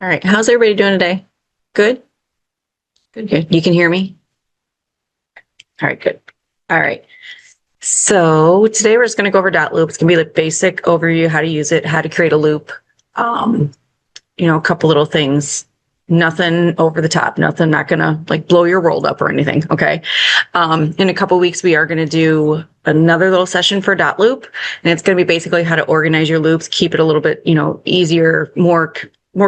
All right. How's everybody doing today? Good? Good, good. You can hear me? All right, good. All right. So today we're just going to go over Dotloop. It's going to be the basic overview, how to use it, how to create a loop. A couple little things. Nothing over the top, nothing not going to like blow your world up or anything. Okay. In a couple weeks, we are going to do another little session for Dotloop, and it's going to be basically how to organize your loops, keep it a little bit, easier, more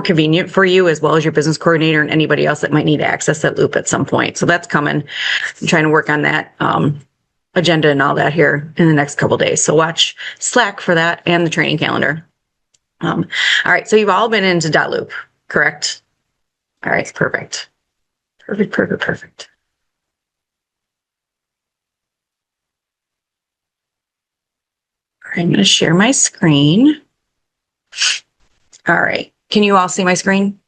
convenient for you, as well as your business coordinator and anybody else that might need to access that loop at some point. So that's coming. I'm trying to work on that agenda and all that here in the next couple days. So watch Slack for that and the training calendar. All right. So you've all been into Dotloop, correct? All right. Perfect. Perfect. All right, I'm going to share my screen. All right. Can you all see my screen?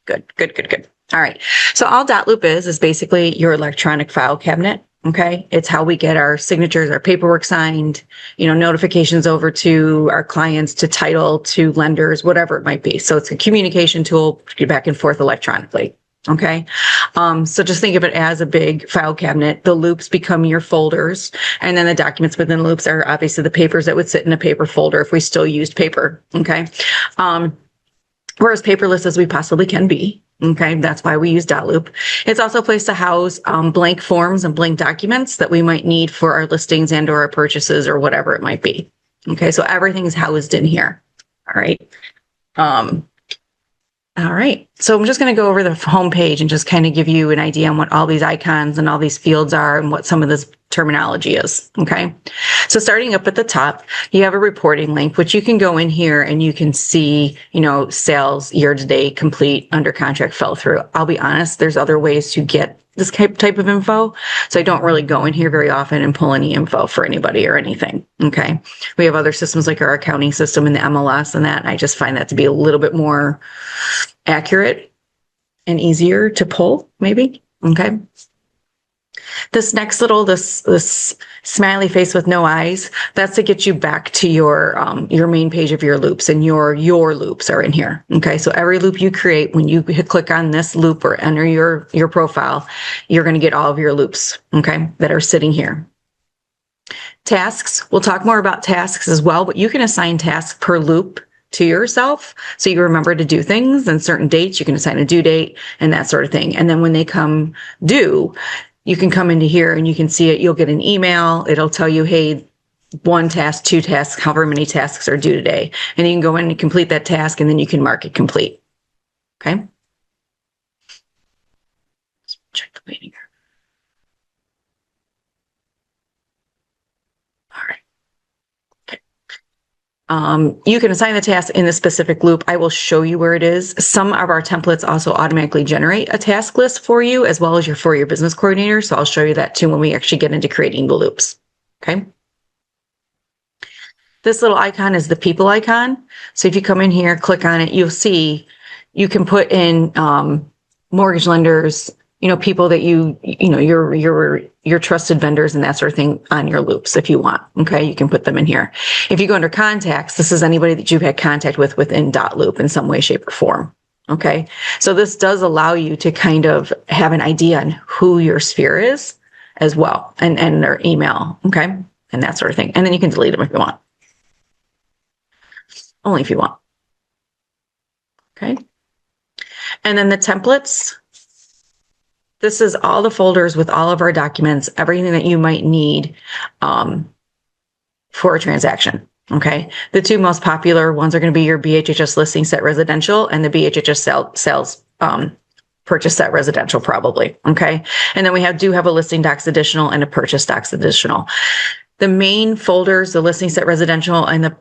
Good. All right. So all Dotloop is basically your electronic file cabinet. Okay. It's how we get our signatures, our paperwork signed, notifications over to our clients, to title, to lenders, whatever it might be. So it's a communication tool to get back and forth electronically. Okay. So just think of it as a big file cabinet. The loops become your folders, and then the documents within the loops are obviously the papers that would sit in a paper folder if we still used paper. Okay. We're as paperless as we possibly can be. Okay, that's why we use Dotloop. It's also a place to house blank forms and blank documents that we might need for our listings and or our purchases or whatever it might be. Okay, so everything is housed in here. All right. All right, so I'm just going to go over the home page and just kind of give you an idea on what all these icons and all these fields are and what some of this terminology is. Okay, so starting up at the top, you have a reporting link, which you can go in here and you can see, sales year to date, complete, under contract, fell through. I'll be honest, there's other ways to get this type of info. So I don't really go in here very often and pull any info for anybody or anything. Okay. We have other systems like our accounting system and the MLS and that. And I just find that to be a little bit more accurate and easier to pull, maybe. Okay. This next little, this smiley face with no eyes, that's to get you back to your main page of your loops, and your loops are in here. Okay. So every loop you create, when you click on this loop or enter your profile, you're going to get all of your loops. Okay. That are sitting here. Tasks. We'll talk more about tasks as well, but you can assign tasks per loop to yourself, so you remember to do things and certain dates. You can assign a due date and that sort of thing. And then when they come due, you can come into here and you can see it. You'll get an email. It'll tell you, hey, 1 task, 2 tasks, however many tasks are due today. And you can go in and complete that task, and then you can mark it complete. Okay. Let's check the waiting here. All right. You can assign the task in the specific loop. I will show you where it is. Some of our templates also automatically generate a task list for you, as well as for your business coordinator. So I'll show you that too when we actually get into creating the loops. Okay. This little icon is the people icon. So if you come in here, click on it, you'll see you can put in mortgage lenders, people that your trusted vendors and that sort of thing on your loops if you want. Okay, you can put them in here. If you go under contacts, this is anybody that you've had contact with within Dotloop in some way, shape, or form. Okay, so this does allow you to kind of have an idea on who your sphere is as well, and their email. Okay, and that sort of thing. And then you can delete them if you want. Only if you want. Okay, and then the templates. This is all the folders with all of our documents, everything that you might need for a transaction. Okay. The 2 most popular ones are going to be your BHHS listing set residential and the BHHS sales purchase set residential, probably. Okay. And then we do have a listing docs additional and a purchase docs additional. The main folders, the listing set residential and the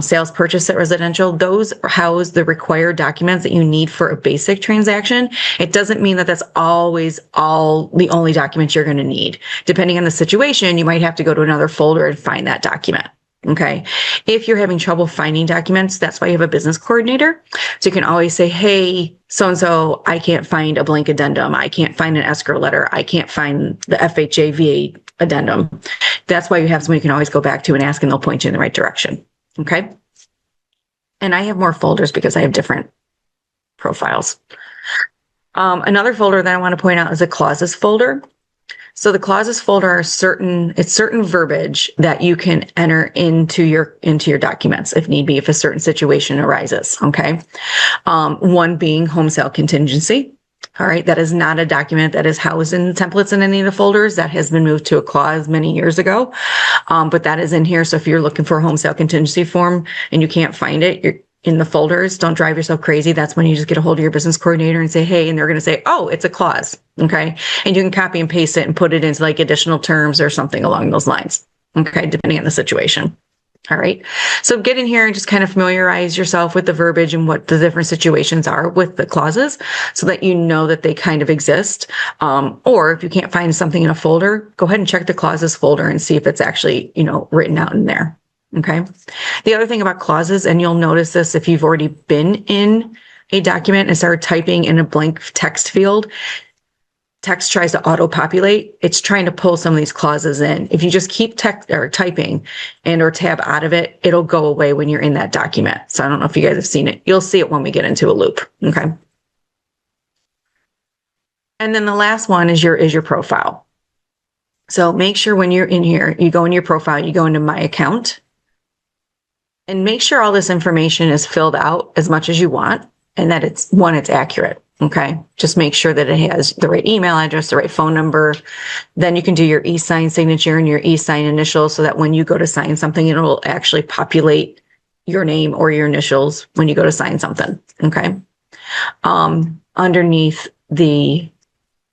sales purchase set residential, those house the required documents that you need for a basic transaction. It doesn't mean that that's always the only documents you're going to need. Depending on the situation, you might have to go to another folder and find that document. Okay. If you're having trouble finding documents, that's why you have a business coordinator. So you can always say, hey, so-and-so, I can't find a blank addendum. I can't find an escrow letter. I can't find the FHA VA addendum. That's why you have someone you can always go back to and ask, and they'll point you in the right direction. Okay. And I have more folders because I have different profiles. Another folder that I want to point out is a clauses folder. So the clauses folder are certain verbiage that you can enter into your documents if need be, if a certain situation arises. Okay. One being home sale contingency. All right. That is not a document that is housed in templates in any of the folders. That has been moved to a clause many years ago. But that is in here. So if you're looking for a home sale contingency form and you can't find it, you're in the folders, don't drive yourself crazy. That's when you just get a hold of your business coordinator and say, hey, and they're going to say, oh, it's a clause. Okay. And you can copy and paste it and put it into like additional terms or something along those lines. Okay. Depending on the situation. All right. So get in here and just kind of familiarize yourself with the verbiage and what the different situations are with the clauses so that you know that they kind of exist. Or if you can't find something in a folder, go ahead and check the clauses folder and see if it's actually, written out in there. Okay. The other thing about clauses, and you'll notice this if you've already been in a document and started typing in a blank text field, text tries to auto-populate. It's trying to pull some of these clauses in. If you just keep text or typing and or tab out of it, it'll go away when you're in that document. So I don't know if you guys have seen it. You'll see it when we get into a loop. Okay. And then the last one is your profile. So make sure when you're in here, you go in your profile, you go into my account. And make sure all this information is filled out as much as you want and that it's accurate. Okay. Just make sure that it has the right email address, the right phone number. Then you can do your e-sign signature and your e-sign initials so that when you go to sign something, it'll actually populate your name or your initials when you go to sign something. Okay. Underneath the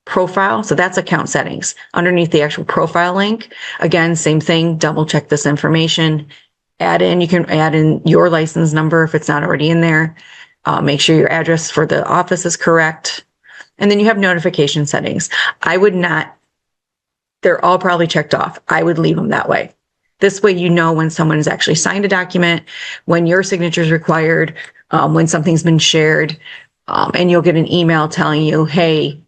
profile, so that's account settings. Underneath the actual profile link, again, same thing, double check this information. You can add in your license number if it's not already in there. Make sure your address for the office is correct. And then you have notification settings. They're all probably checked off. I would leave them that way. This way, you know when someone has actually signed a document, when your signature is required, when something's been shared, and you'll get an email telling you, hey,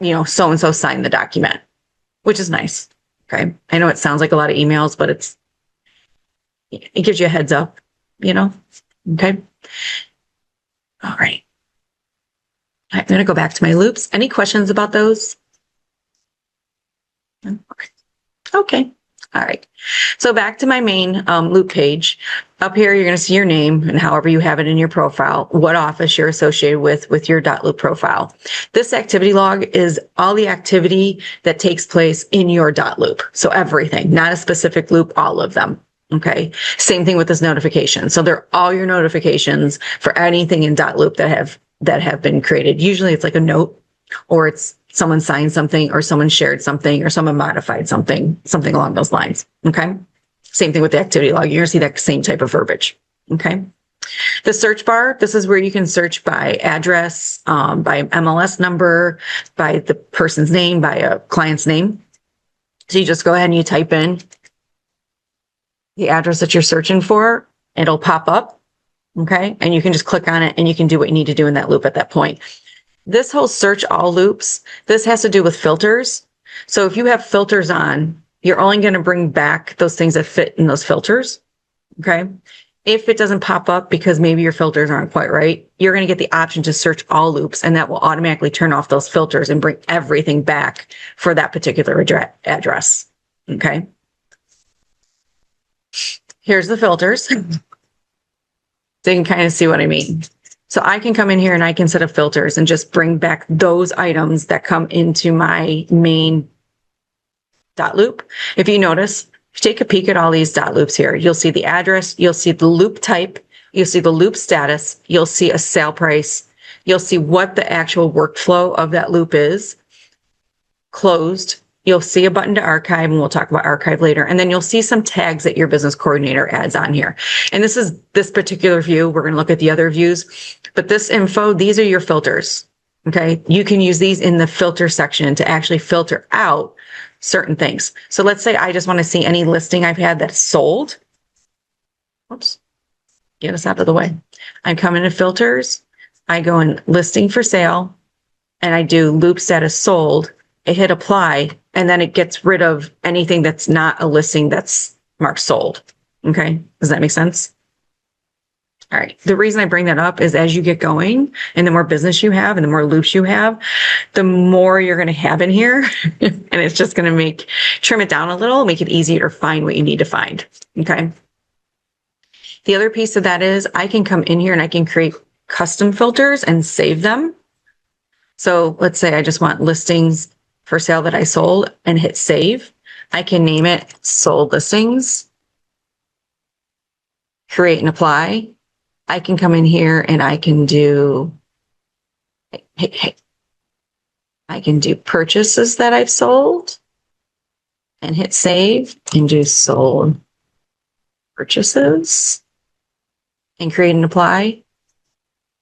so-and-so signed the document, which is nice. Okay. I know it sounds like a lot of emails, but it gives you a heads up, Okay. All right. I'm going to go back to my loops. Any questions about those? Okay. All right. So back to my main loop page. Up here, you're going to see your name and however you have it in your profile, what office you're associated with your Dotloop profile. This activity log is all the activity that takes place in your Dotloop. So everything, not a specific loop, all of them. Okay. Same thing with this notification. So they're all your notifications for anything in Dotloop that have been created. Usually it's like a note or it's someone signed something or someone shared something or someone modified something along those lines. Okay. Same thing with the activity log. You're going to see that same type of verbiage. Okay. The search bar, this is where you can search by address, by MLS number, by the person's name, by a client's name. So you just go ahead and you type in the address that you're searching for, it'll pop up. Okay. And you can just click on it and you can do what you need to do in that loop at that point. This whole search all loops, this has to do with filters. So if you have filters on, you're only going to bring back those things that fit in those filters. Okay. If it doesn't pop up because maybe your filters aren't quite right, you're going to get the option to search all loops and that will automatically turn off those filters and bring everything back for that particular address. Okay. Here's the filters. So you can kind of see what I mean. So I can come in here and I can set up filters and just bring back those items that come into my main Dotloop. If you notice, if you take a peek at all these Dotloops here, you'll see the address, you'll see the loop type, you'll see the loop status, you'll see a sale price, you'll see what the actual workflow of that loop is, closed. You'll see a button to archive, and we'll talk about archive later. And then you'll see some tags that your business coordinator adds on here. And this is this particular view. We're going to look at the other views, but this info, these are your filters. Okay. You can use these in the filter section to actually filter out certain things. So let's say I just want to see any listing I've had that's sold. Oops. Get us out of the way. I come into filters. I go in listing for sale and I do loop status sold. I hit apply, and then it gets rid of anything that's not a listing that's marked sold. Okay. Does that make sense? All right. The reason I bring that up is as you get going and the more business you have and the more loops you have, the more you're going to have in here. And it's just going to trim it down a little, make it easier to find what you need to find. Okay. The other piece of that is I can come in here and I can create custom filters and save them. So let's say I just want listings for sale that I sold and hit save. I can name it sold listings, create and apply. I can come in here and I can do, I can do purchases that I've sold and hit save and do sold purchases and create and apply.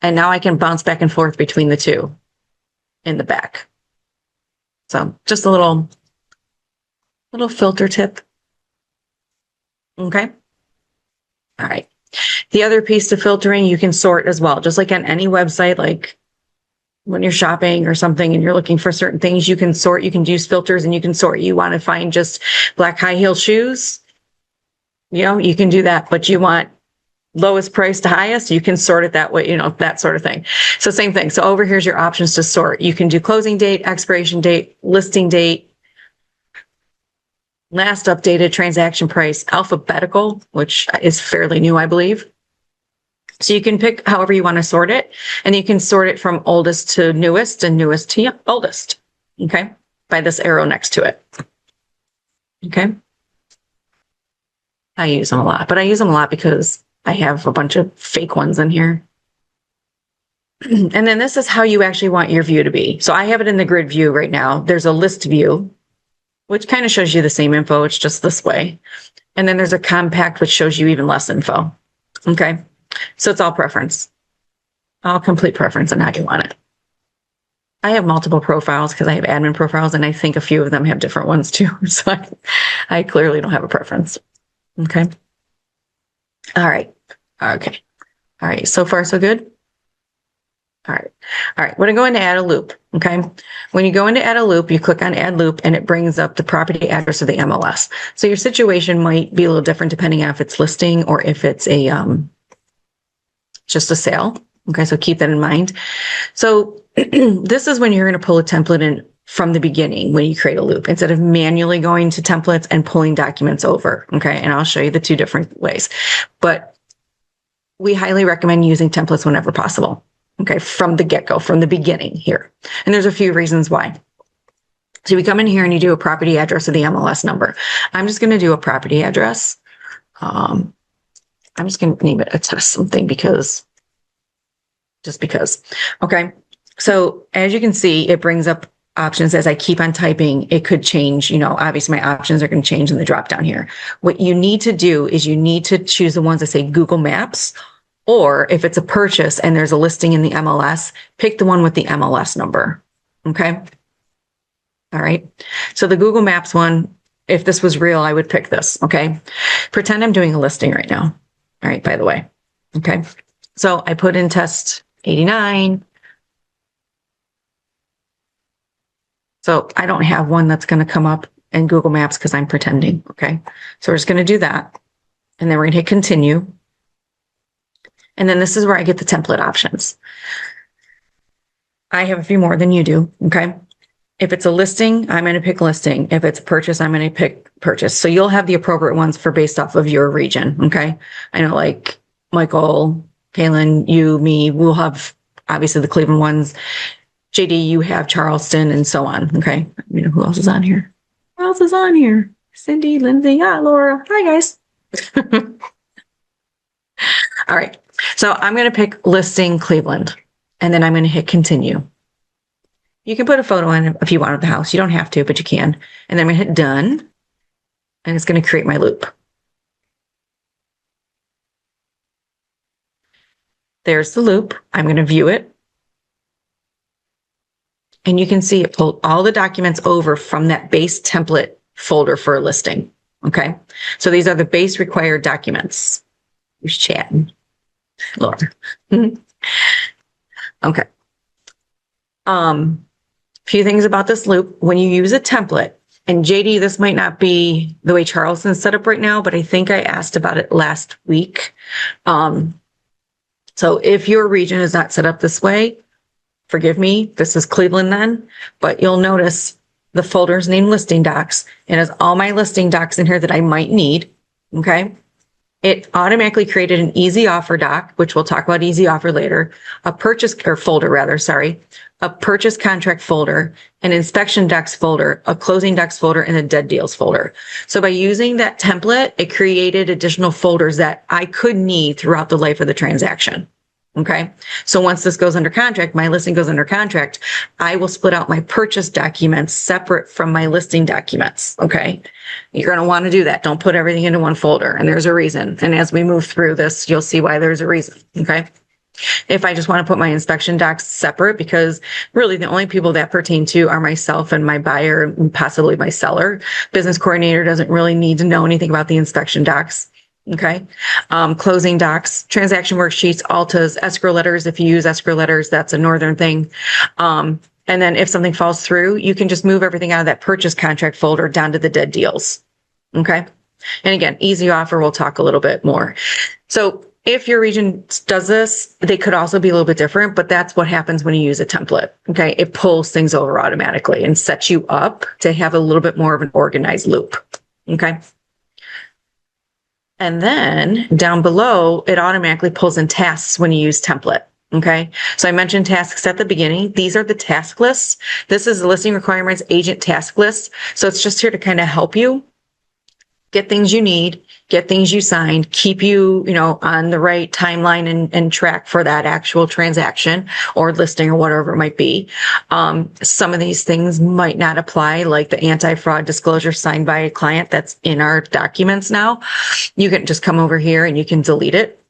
And now I can bounce back and forth between the two in the back. So just a little filter tip. Okay. All right. The other piece to filtering, you can sort as well. Just like on any website, like when you're shopping or something and you're looking for certain things, you can sort, you can use filters and you can sort. You want to find just black high heel shoes, you can do that, but you want lowest price to highest, you can sort it that way, that sort of thing. So same thing. So over here's your options to sort. You can do closing date, expiration date, listing date, last updated transaction price, alphabetical, which is fairly new, I believe. So you can pick however you want to sort it, and you can sort it from oldest to newest and newest to oldest, okay, by this arrow next to it. Okay. I use them a lot, but I use them a lot because I have a bunch of fake ones in here. And then this is how you actually want your view to be. So I have it in the grid view right now. There's a list view, which kind of shows you the same info. It's just this way. And then there's a compact, which shows you even less info. Okay. So it's all preference, all complete preference on how you want it. I have multiple profiles because I have admin profiles, and I think a few of them have different ones too. So I clearly don't have a preference. Okay. All right. Okay. All right. So far, so good. All right. All right. We're going to add a loop. Okay. When you go into add a loop, you click on add loop and it brings up the property address of the MLS. So your situation might be a little different depending on if it's listing or if it's just a sale. Okay. So keep that in mind. So this is when you're going to pull a template in from the beginning when you create a loop instead of manually going to templates and pulling documents over. Okay. And I'll show you the two different ways, but we highly recommend using templates whenever possible. Okay, from the get-go, from the beginning here. And there's a few reasons why. So we come in here and you do a property address of the MLS number. I'm just going to do a property address. I'm just going to name it a test something just because. Okay, so as you can see, it brings up options as I keep on typing. It could change, obviously my options are going to change in the drop down here. What you need to do is you need to choose the ones that say Google Maps. Or if it's a purchase and there's a listing in the MLS, pick the one with the MLS number. Okay. All right. So the Google Maps one, if this was real, I would pick this. Okay. Pretend I'm doing a listing right now. All right. By the way. Okay. So I put in test 89. So I don't have one that's going to come up in Google Maps because I'm pretending. Okay. So we're just going to do that. And then we're going to hit continue. And then this is where I get the template options. I have a few more than you do, okay? If it's a listing, I'm going to pick listing. If it's a purchase, I'm going to pick purchase. So you'll have the appropriate ones for based off of your region, okay? I know like Michael, Kaylin, you, me, we'll have obviously the Cleveland ones. JD, you have Charleston and so on, okay? Who else is on here? Who else is on here? Cindy, Lindsay, Laura. Hi, guys. All right. So I'm going to pick listing Cleveland, and then I'm going to hit continue. You can put a photo in if you want of the house. You don't have to, but you can. And then I'm going to hit done, and it's going to create my loop. There's the loop. I'm going to view it. And you can see it pulled all the documents over from that base template folder for a listing. Okay. So these are the base required documents. Who's chatting? Laura. Okay. Few things about this loop. When you use a template, and JD, this might not be the way Charleston's set up right now, but I think I asked about it last week. So if your region is not set up this way, forgive me, this is Cleveland then, but you'll notice the folder is named listing docs. It has all my listing docs in here that I might need. Okay. It automatically created an easy offer doc, which we'll talk about easy offer later, a purchase or folder rather, sorry, a purchase contract folder, an inspection docs folder, a closing docs folder, and a dead deals folder. So by using that template, it created additional folders that I could need throughout the life of the transaction. Okay. So once this goes under contract, my listing goes under contract, I will split out my purchase documents separate from my listing documents. Okay. You're going to want to do that. Don't put everything into one folder. And there's a reason. And as we move through this, you'll see why there's a reason. Okay. If I just want to put my inspection docs separate, because really the only people that pertain to are myself and my buyer and possibly my seller. Business coordinator doesn't really need to know anything about the inspection docs. Okay. Closing docs, transaction worksheets, altas, escrow letters. If you use escrow letters, that's a northern thing. And then if something falls through, you can just move everything out of that purchase contract folder down to the dead deals. Okay. And again, easy offer, we'll talk a little bit more. So if your region does this, they could also be a little bit different, but that's what happens when you use a template. Okay. It pulls things over automatically and sets you up to have a little bit more of an organized loop. Okay. And then down below, it automatically pulls in tasks when you use template. Okay. So I mentioned tasks at the beginning. These are the task lists. This is the listing requirements agent task list. So it's just here to kind of help you get things you need, get things you signed, keep you, on the right timeline and track for that actual transaction or listing or whatever it might be. Some of these things might not apply, like the anti-fraud disclosure signed by a client that's in our documents now. You can just come over here and you can delete it.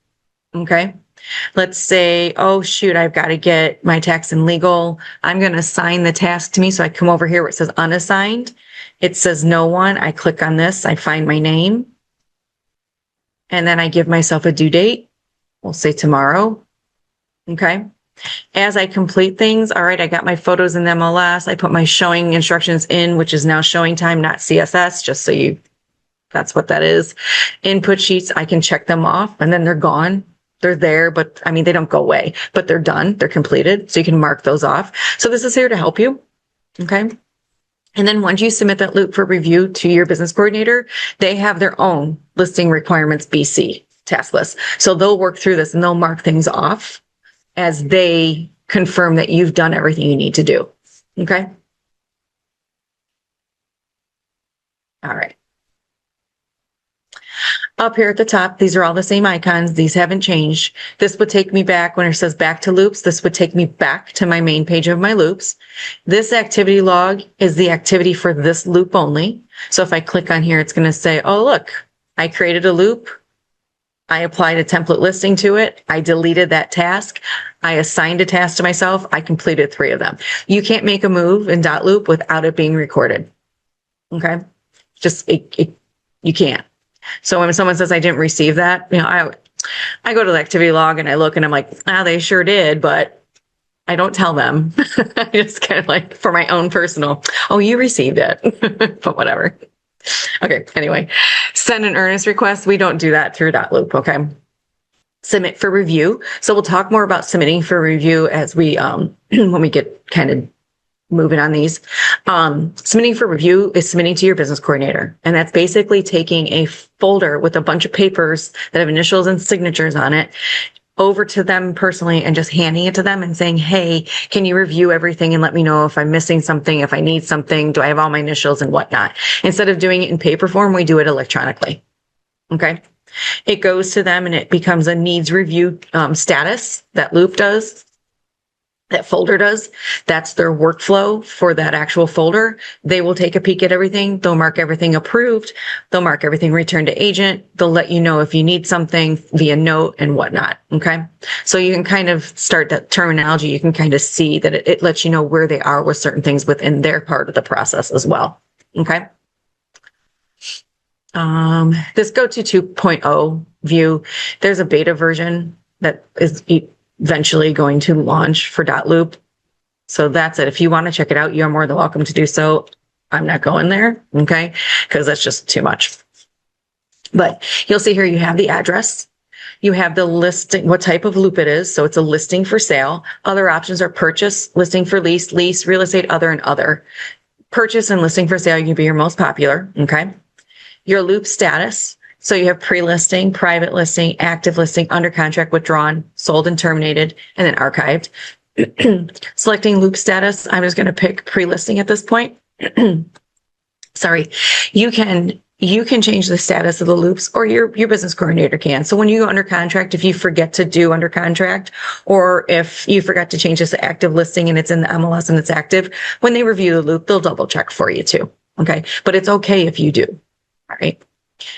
Okay. Let's say, oh shoot, I've got to get my tax and legal. I'm going to assign the task to me. So I come over here where it says unassigned. It says no one. I click on this. I find my name. And then I give myself a due date. We'll say tomorrow. Okay. As I complete things, all right, I got my photos in the MLS. I put my showing instructions in, which is now showing time, not CSS, just so that's what that is. Input sheets, I can check them off and then they're gone. They're there, but they don't go away, but they're done. They're completed. So you can mark those off. So this is here to help you. Okay. And then once you submit that loop for review to your business coordinator, they have their own listing requirements BC task list. So they'll work through this and they'll mark things off as they confirm that you've done everything you need to do. Okay. All right. Up here at the top, these are all the same icons. These haven't changed. This would take me back when it says back to loops. This would take me back to my main page of my loops. This activity log is the activity for this loop only. So if I click on here, it's going to say, oh, look, I created a loop. I applied a template listing to it. I deleted that task. I assigned a task to myself. I completed 3 of them. You can't make a move in Dotloop without it being recorded. Okay. You can't. So when someone says I didn't receive that, I go to the activity log and I look and I'm like, they sure did, but I don't tell them. I just kind of like for my own personal, oh, you received it, but whatever. Okay. Anyway, send an earnest request. We don't do that through Dotloop. Okay. Submit for review. So we'll talk more about submitting for review as we, when we get kind of moving on these. Submitting for review is submitting to your business coordinator. And that's basically taking a folder with a bunch of papers that have initials and signatures on it over to them personally and just handing it to them and saying, hey, can you review everything and let me know if I'm missing something, if I need something, do I have all my initials and whatnot? Instead of doing it in paper form, we do it electronically. Okay. It goes to them and it becomes a needs review status that Loop does. That folder does. That's their workflow for that actual folder. They will take a peek at everything. They'll mark everything approved. They'll mark everything returned to agent. They'll let you know if you need something via note and whatnot. Okay. So you can kind of start that terminology. You can kind of see that it lets you know where they are with certain things within their part of the process as well. Okay. This go to 2.0 view, there's a beta version that is eventually going to launch for Dotloop. So that's it. If you want to check it out, you're more than welcome to do so. I'm not going there, okay? Because that's just too much. But you'll see here you have the address. You have the listing, what type of loop it is. So it's a listing for sale. Other options are purchase, listing for lease, lease, real estate, other, and other. Purchase and listing for sale can be your most popular. Okay. Your loop status. So you have pre-listing, private listing, active listing, under contract, withdrawn, sold and terminated, and then archived. Selecting loop status, I'm just going to pick pre-listing at this point. Sorry. You can change the status of the loops, or your business coordinator can. So when you go under contract, if you forget to do under contract, or if you forgot to change this to active listing and it's in the MLS and it's active, when they review the loop, they'll double check for you too. Okay. But it's okay if you do. All right.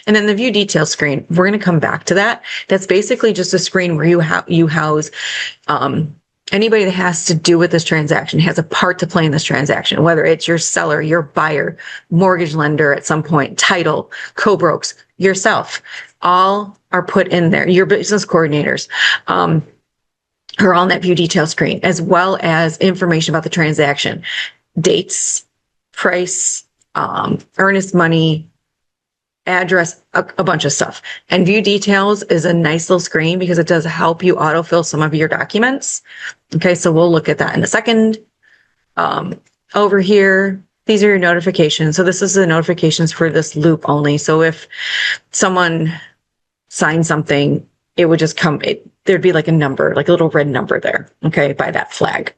And then the view details screen, we're going to come back to that. That's basically just a screen where you house anybody that has to do with this transaction, has a part to play in this transaction, whether it's your seller, your buyer, mortgage lender at some point, title, co-brokes, yourself, all are put in there. Your business coordinators are on that view detail screen, as well as information about the transaction, dates, price, earnest money, address, a bunch of stuff. And view details is a nice little screen because it does help you autofill some of your documents. Okay, so we'll look at that in a second. Over here, these are your notifications. So this is the notifications for this loop only. So if someone signs something, it would just come, there'd be like a number, like a little red number there, okay, by that flag.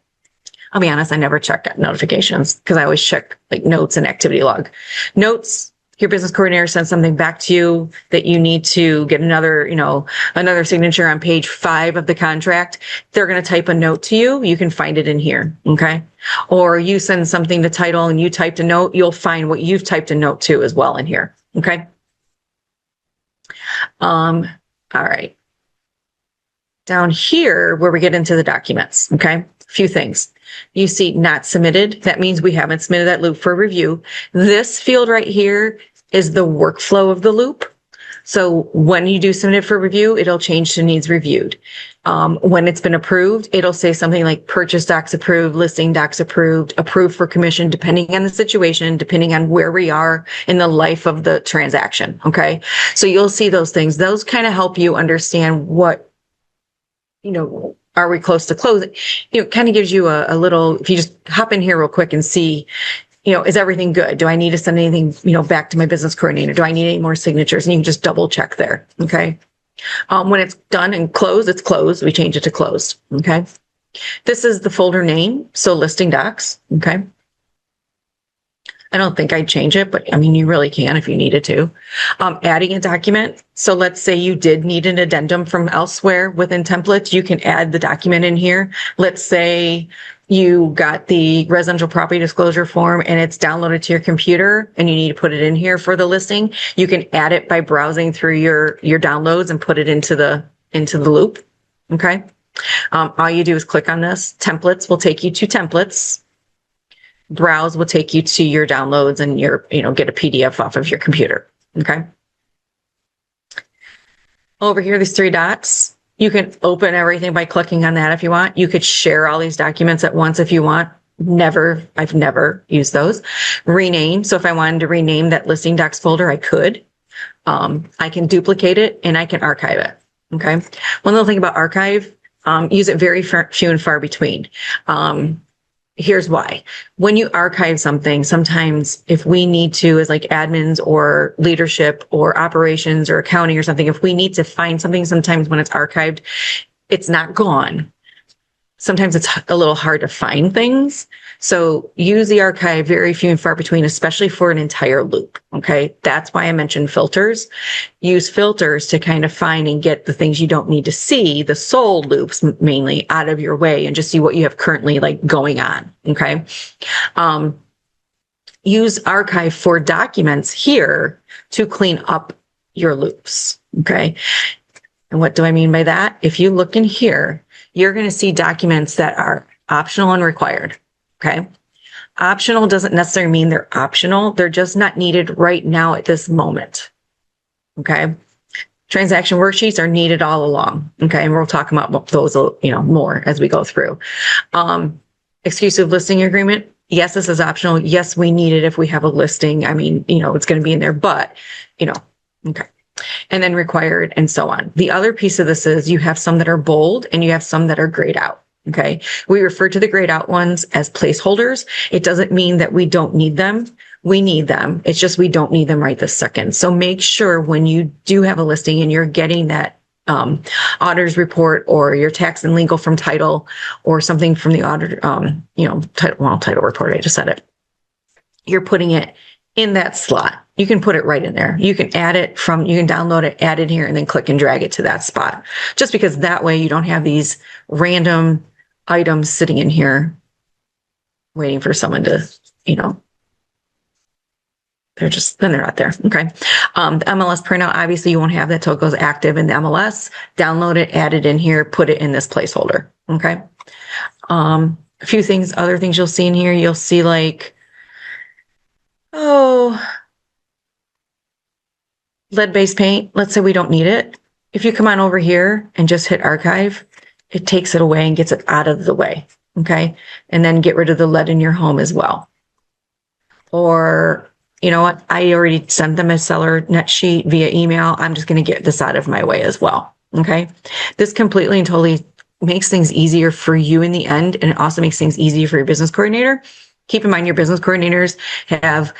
I'll be honest, I never check notifications because I always check like notes and activity log. Notes, your business coordinator sends something back to you that you need to get another signature on page 5 of the contract. They're going to type a note to you. You can find it in here. Okay. Or you send something to title and you typed a note. You'll find what you've typed a note to as well in here. Okay. All right. Down here where we get into the documents. Okay. A few things. You see not submitted. That means we haven't submitted that loop for review. This field right here is the workflow of the loop. So when you do submit it for review, it'll change to needs reviewed. When it's been approved, it'll say something like purchase docs approved, listing docs approved, approved for commission, depending on the situation, depending on where we are in the life of the transaction. Okay. So you'll see those things. Those kind of help you understand what, are we close to closing? It kind of gives you a little, if you just hop in here real quick and see, is everything good? Do I need to send anything, back to my business coordinator? Do I need any more signatures? And you can just double check there. Okay. When it's done and closed, it's closed. We change it to closed. Okay. This is the folder name. So listing docs. Okay. I don't think I'd change it, but you really can if you needed to. Adding a document. So let's say you did need an addendum from elsewhere within templates. You can add the document in here. Let's say you got the residential property disclosure form and it's downloaded to your computer and you need to put it in here for the listing. You can add it by browsing through your downloads and put it into the loop. Okay. All you do is click on this. Templates will take you to templates. Browse will take you to your downloads and your, get a PDF off of your computer. Okay. Over here, these 3 dots, you can open everything by clicking on that if you want. You could share all these documents at once if you want. I've never used those. Rename. So if I wanted to rename that listing docs folder, I could. I can duplicate it and I can archive it. Okay. One little thing about archive, use it very few and far between. Here's why. When you archive something, sometimes if we need to, as like admins or leadership or operations or accounting or something, if we need to find something, sometimes when it's archived, it's not gone. Sometimes it's a little hard to find things. So use the archive very few and far between, especially for an entire loop. Okay. That's why I mentioned filters. Use filters to kind of find and get the things you don't need to see, the sold loops mainly, out of your way and just see what you have currently like going on. Okay. Use archive for documents here to clean up your loops. Okay. And what do I mean by that? If you look in here, you're going to see documents that are optional and required. Okay. Optional doesn't necessarily mean they're optional. They're just not needed right now at this moment. Okay. Transaction worksheets are needed all along. Okay. And we'll talk about those, more as we go through. Exclusive listing agreement. Yes, this is optional. Yes, we need it if we have a listing. It's going to be in there, but, okay. and then required, and so on. The other piece of this is you have some that are bold and you have some that are grayed out. Okay. We refer to the grayed out ones as placeholders. It doesn't mean that we don't need them. We need them. It's just we don't need them right this second. So make sure when you do have a listing and you're getting that auditor's report or your tax and legal from title or something from the auditor, title report, I just said it. You're putting it in that slot. You can put it right in there. You can add it you can download it, add it here, and then click and drag it to that spot. Just because that way you don't have these random items sitting in here waiting for someone to, they're not there. Okay. The MLS printout, obviously you won't have that till it goes active in the MLS. Download it, add it in here, put it in this placeholder. Okay. A few things, other things you'll see in here. You'll see lead-based paint. Let's say we don't need it. If you come on over here and just hit archive, it takes it away and gets it out of the way. Okay. And then get rid of the lead in your home as well. Or, you know what? I already sent them a seller net sheet via email. I'm just going to get this out of my way as well. Okay. This completely and totally makes things easier for you in the end. And it also makes things easier for your business coordinator. Keep in mind, your business coordinators have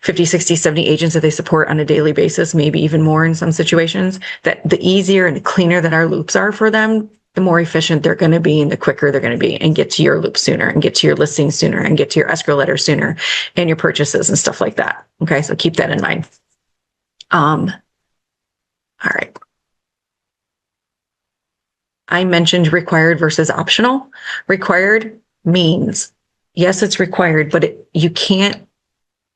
50, 60, 70 agents that they support on a daily basis, maybe even more in some situations. That the easier and the cleaner that our loops are for them, the more efficient they're going to be and the quicker they're going to be and get to your loop sooner and get to your listing sooner and get to your escrow letter sooner and your purchases and stuff like that. Okay, so keep that in mind. All right. I mentioned required versus optional. Required means, yes, it's required, but you can't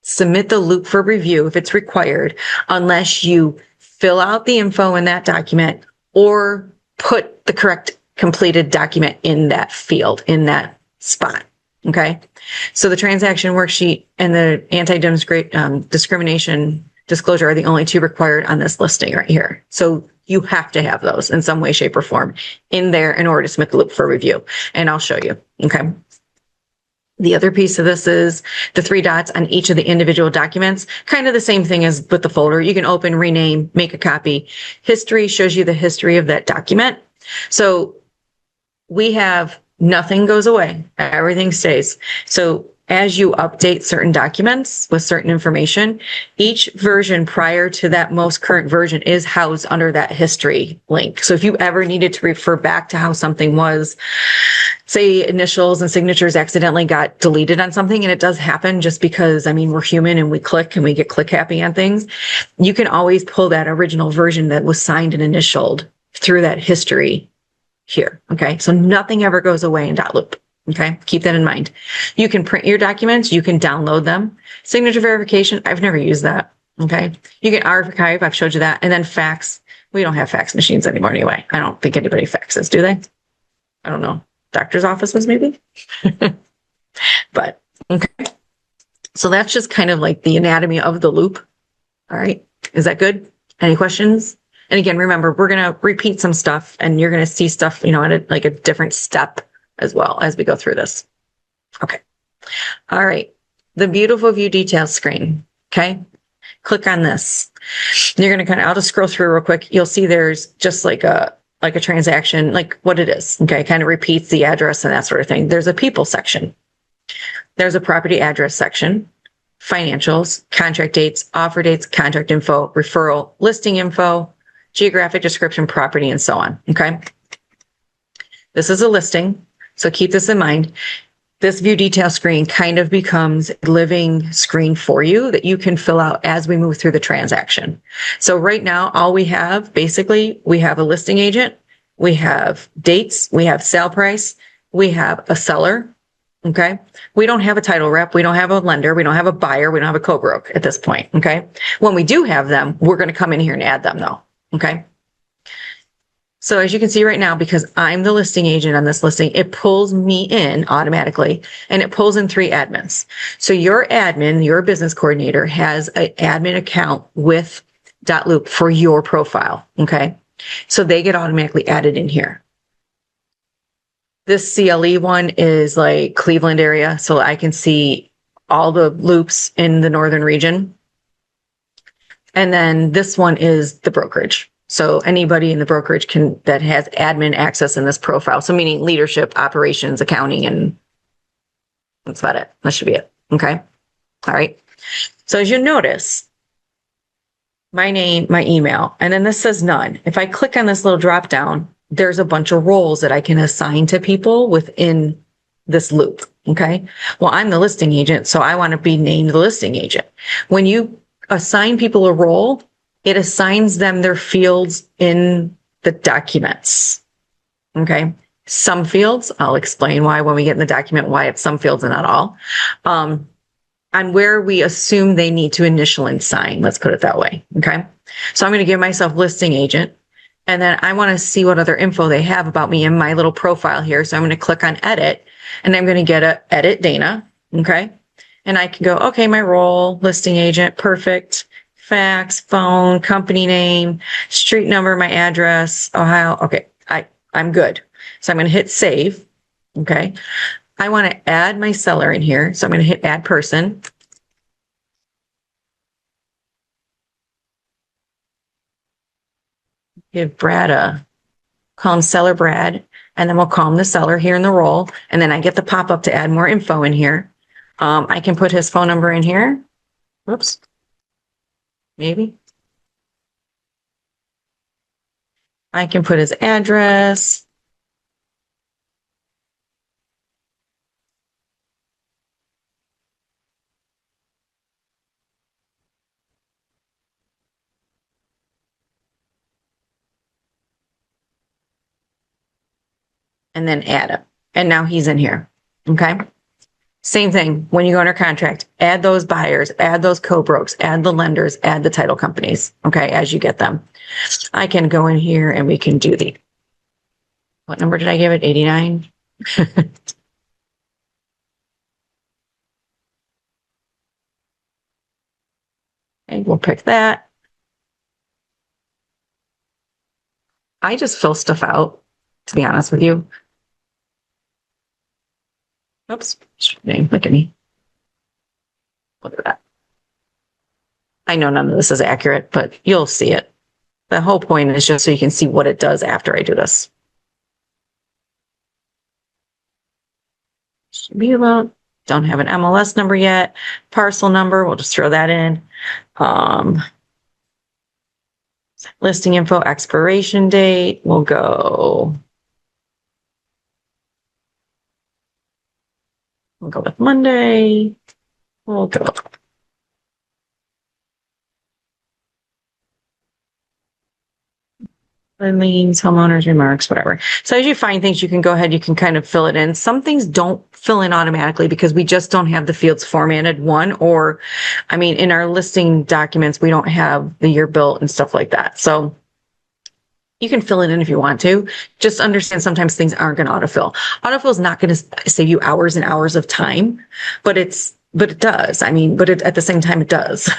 submit the loop for review if it's required unless you fill out the info in that document or put the correct completed document in that field, in that spot. Okay. So the transaction worksheet and the anti-discrimination disclosure are the only two required on this listing right here. So you have to have those in some way, shape, or form in there in order to submit the loop for review. And I'll show you. Okay. The other piece of this is the 3 dots on each of the individual documents, kind of the same thing as with the folder. You can open, rename, make a copy. History shows you the history of that document. So we have nothing goes away. Everything stays. So as you update certain documents with certain information, each version prior to that most current version is housed under that history link. So if you ever needed to refer back to how something was, say initials and signatures accidentally got deleted on something, and it does happen just because, we're human and we click and we get click happy on things. You can always pull that original version that was signed and initialed through that history here. Okay. So nothing ever goes away in Dotloop. Okay. Keep that in mind. You can print your documents. You can download them. Signature verification. I've never used that. Okay. You can archive. I've showed you that. And then fax. We don't have fax machines anymore anyway. I don't think anybody faxes, do they? I don't know. Doctor's offices, maybe. But okay. So that's just kind of like the anatomy of the loop. All right. Is that good? Any questions? And again, remember, we're going to repeat some stuff and you're going to see stuff, at a different step as well as we go through this. Okay. All right. The beautiful view details screen. Okay. Click on this. You're going to I'll just scroll through real quick. You'll see there's just like a transaction, like what it is. Okay. Kind of repeats the address and that sort of thing. There's a people section. There's a property address section, financials, contract dates, offer dates, contract info, referral, listing info, geographic description, property, and so on. Okay. This is a listing. So keep this in mind. This view detail screen kind of becomes a living screen for you that you can fill out as we move through the transaction. So right now, all we have, basically, we have a listing agent, we have dates, we have sale price, we have a seller. Okay. We don't have a title rep. We don't have a lender. We don't have a buyer. We don't have a co-broke at this point. Okay. When we do have them, we're going to come in here and add them though. Okay. So as you can see right now, because I'm the listing agent on this listing, it pulls me in automatically and it pulls in 3 admins. So your admin, your business coordinator has an admin account with Dotloop for your profile. Okay. So they get automatically added in here. This CLE one is like Cleveland area. So I can see all the loops in the northern region. And then this one is the brokerage. So anybody in the brokerage that has admin access in this profile. So meaning leadership, operations, accounting, and that's about it. That should be it. Okay. All right. So as you notice, my name, my email, and then this says none. If I click on this little drop down, there's a bunch of roles that I can assign to people within this loop. Okay. Well, I'm the listing agent, so I want to be named the listing agent. When you assign people a role, it assigns them their fields in the documents. Okay. Some fields, I'll explain why when we get in the document, why it's some fields and not all. On where we assume they need to initial and sign. Let's put it that way. Okay. So I'm going to give myself listing agent. And then I want to see what other info they have about me in my little profile here. So I'm going to click on edit and I'm going to get a edit Dana. Okay. And I can go, okay, my role, listing agent, perfect. Fax, phone, company name, street number, my address, Ohio. Okay. I'm good. So I'm going to hit save. Okay. I want to add my seller in here. So I'm going to hit add person. Give Brad call him seller Brad, and then we'll call him the seller here in the role. And then I get the pop-up to add more info in here. I can put his phone number in here. Whoops. Maybe. I can put his address. And then add him. And now he's in here. Okay. Same thing when you go under contract, add those buyers, add those co-brokes, add the lenders, add the title companies. Okay. As you get them, I can go in here and we can do what number did I give it? 89. Okay, we'll pick that. I just fill stuff out, to be honest with you. Oops, name, look at me. Look at that. I know none of this is accurate, but you'll see it. The whole point is just so you can see what it does after I do this. Should be about, don't have an MLS number yet. Parcel number, we'll just throw that in. Listing info, expiration date, we'll go with Monday. We'll go. Liens, homeowners, remarks, whatever. So as you find things, you can go ahead, you can kind of fill it in. Some things don't fill in automatically because we just don't have the fields formatted. In our listing documents, we don't have the year built and stuff like that. So you can fill it in if you want to. Just understand sometimes things aren't going to autofill. Autofill is not going to save you hours and hours of time, but it does. At the same time, it does.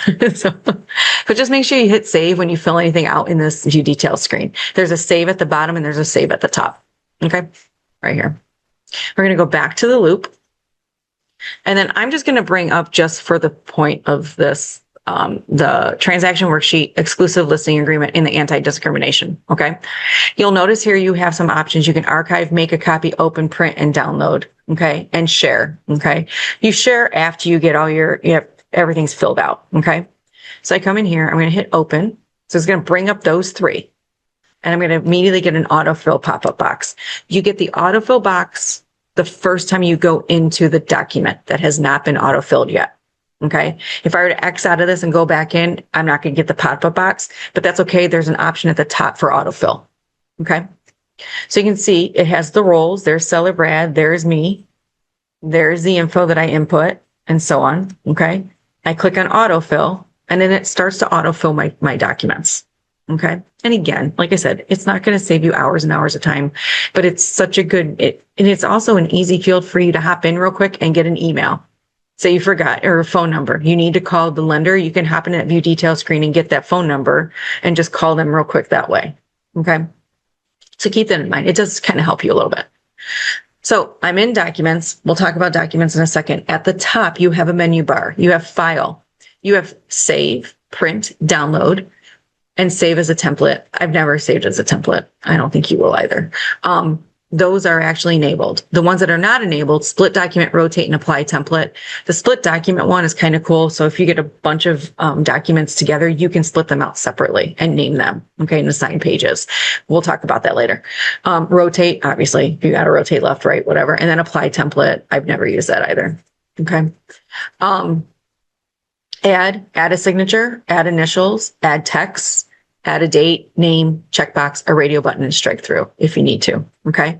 But just make sure you hit save when you fill anything out in this view details screen. There's a save at the bottom and there's a save at the top. Okay, right here. We're going to go back to the loop. And then I'm just going to bring up, just for the point of this, the transaction worksheet, exclusive listing agreement in the anti-discrimination. Okay. You'll notice here you have some options. You can archive, make a copy, open, print, and download. Okay. And share. Okay. You share after you get everything's filled out. Okay. So I come in here, I'm going to hit open. So it's going to bring up those three. And I'm going to immediately get an autofill pop-up box. You get the autofill box the first time you go into the document that has not been autofilled yet. Okay. If I were to X out of this and go back in, I'm not going to get the pop-up box, but that's okay. There's an option at the top for autofill. Okay. So you can see it has the roles. There's seller Brad. There's me. There's the info that I input and so on. Okay. I click on autofill and then it starts to autofill my documents. Okay. And again, like I said, it's not going to save you hours and hours of time, but it's such a and it's also an easy field for you to hop in real quick and get an email. Say you forgot, or a phone number. You need to call the lender. You can hop in that view detail screen and get that phone number and just call them real quick that way. Okay. So keep that in mind. It does kind of help you a little bit. So I'm in documents. We'll talk about documents in a second. At the top, you have a menu bar. You have file. You have save, print, download, and save as a template. I've never saved as a template. I don't think you will either. Those are actually enabled. The ones that are not enabled, split document, rotate, and apply template. The split document one is kind of cool. So if you get a bunch of documents together, you can split them out separately and name them, okay, and assign pages. We'll talk about that later. Rotate, obviously, you got to rotate left, right, whatever. And then apply template. I've never used that either, okay. Add a signature, add initials, add text, add a date, name, checkbox, a radio button, and strike through if you need to, okay?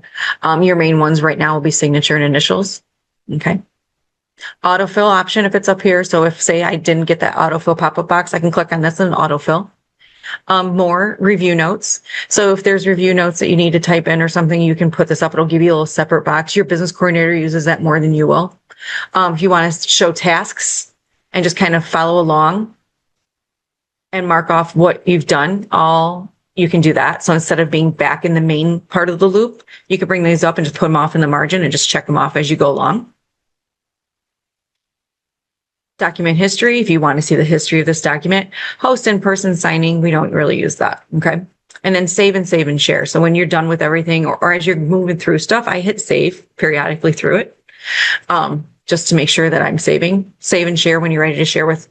Your main ones right now will be signature and initials, okay? Autofill option if it's up here. So if, say, I didn't get that autofill pop-up box, I can click on this and autofill. More review notes. So if there's review notes that you need to type in or something, you can put this up. It'll give you a little separate box. Your business coordinator uses that more than you will. If you want to show tasks and just kind of follow along and mark off what you've done, you can do that. So instead of being back in the main part of the loop, you could bring these up and just put them off in the margin and just check them off as you go along. Document history, if you want to see the history of this document. Host in-person signing, we don't really use that, okay? And then save and share. So when you're done with everything or as you're moving through stuff, I hit save periodically through it. Just to make sure that I'm saving. Save and share when you're ready to share with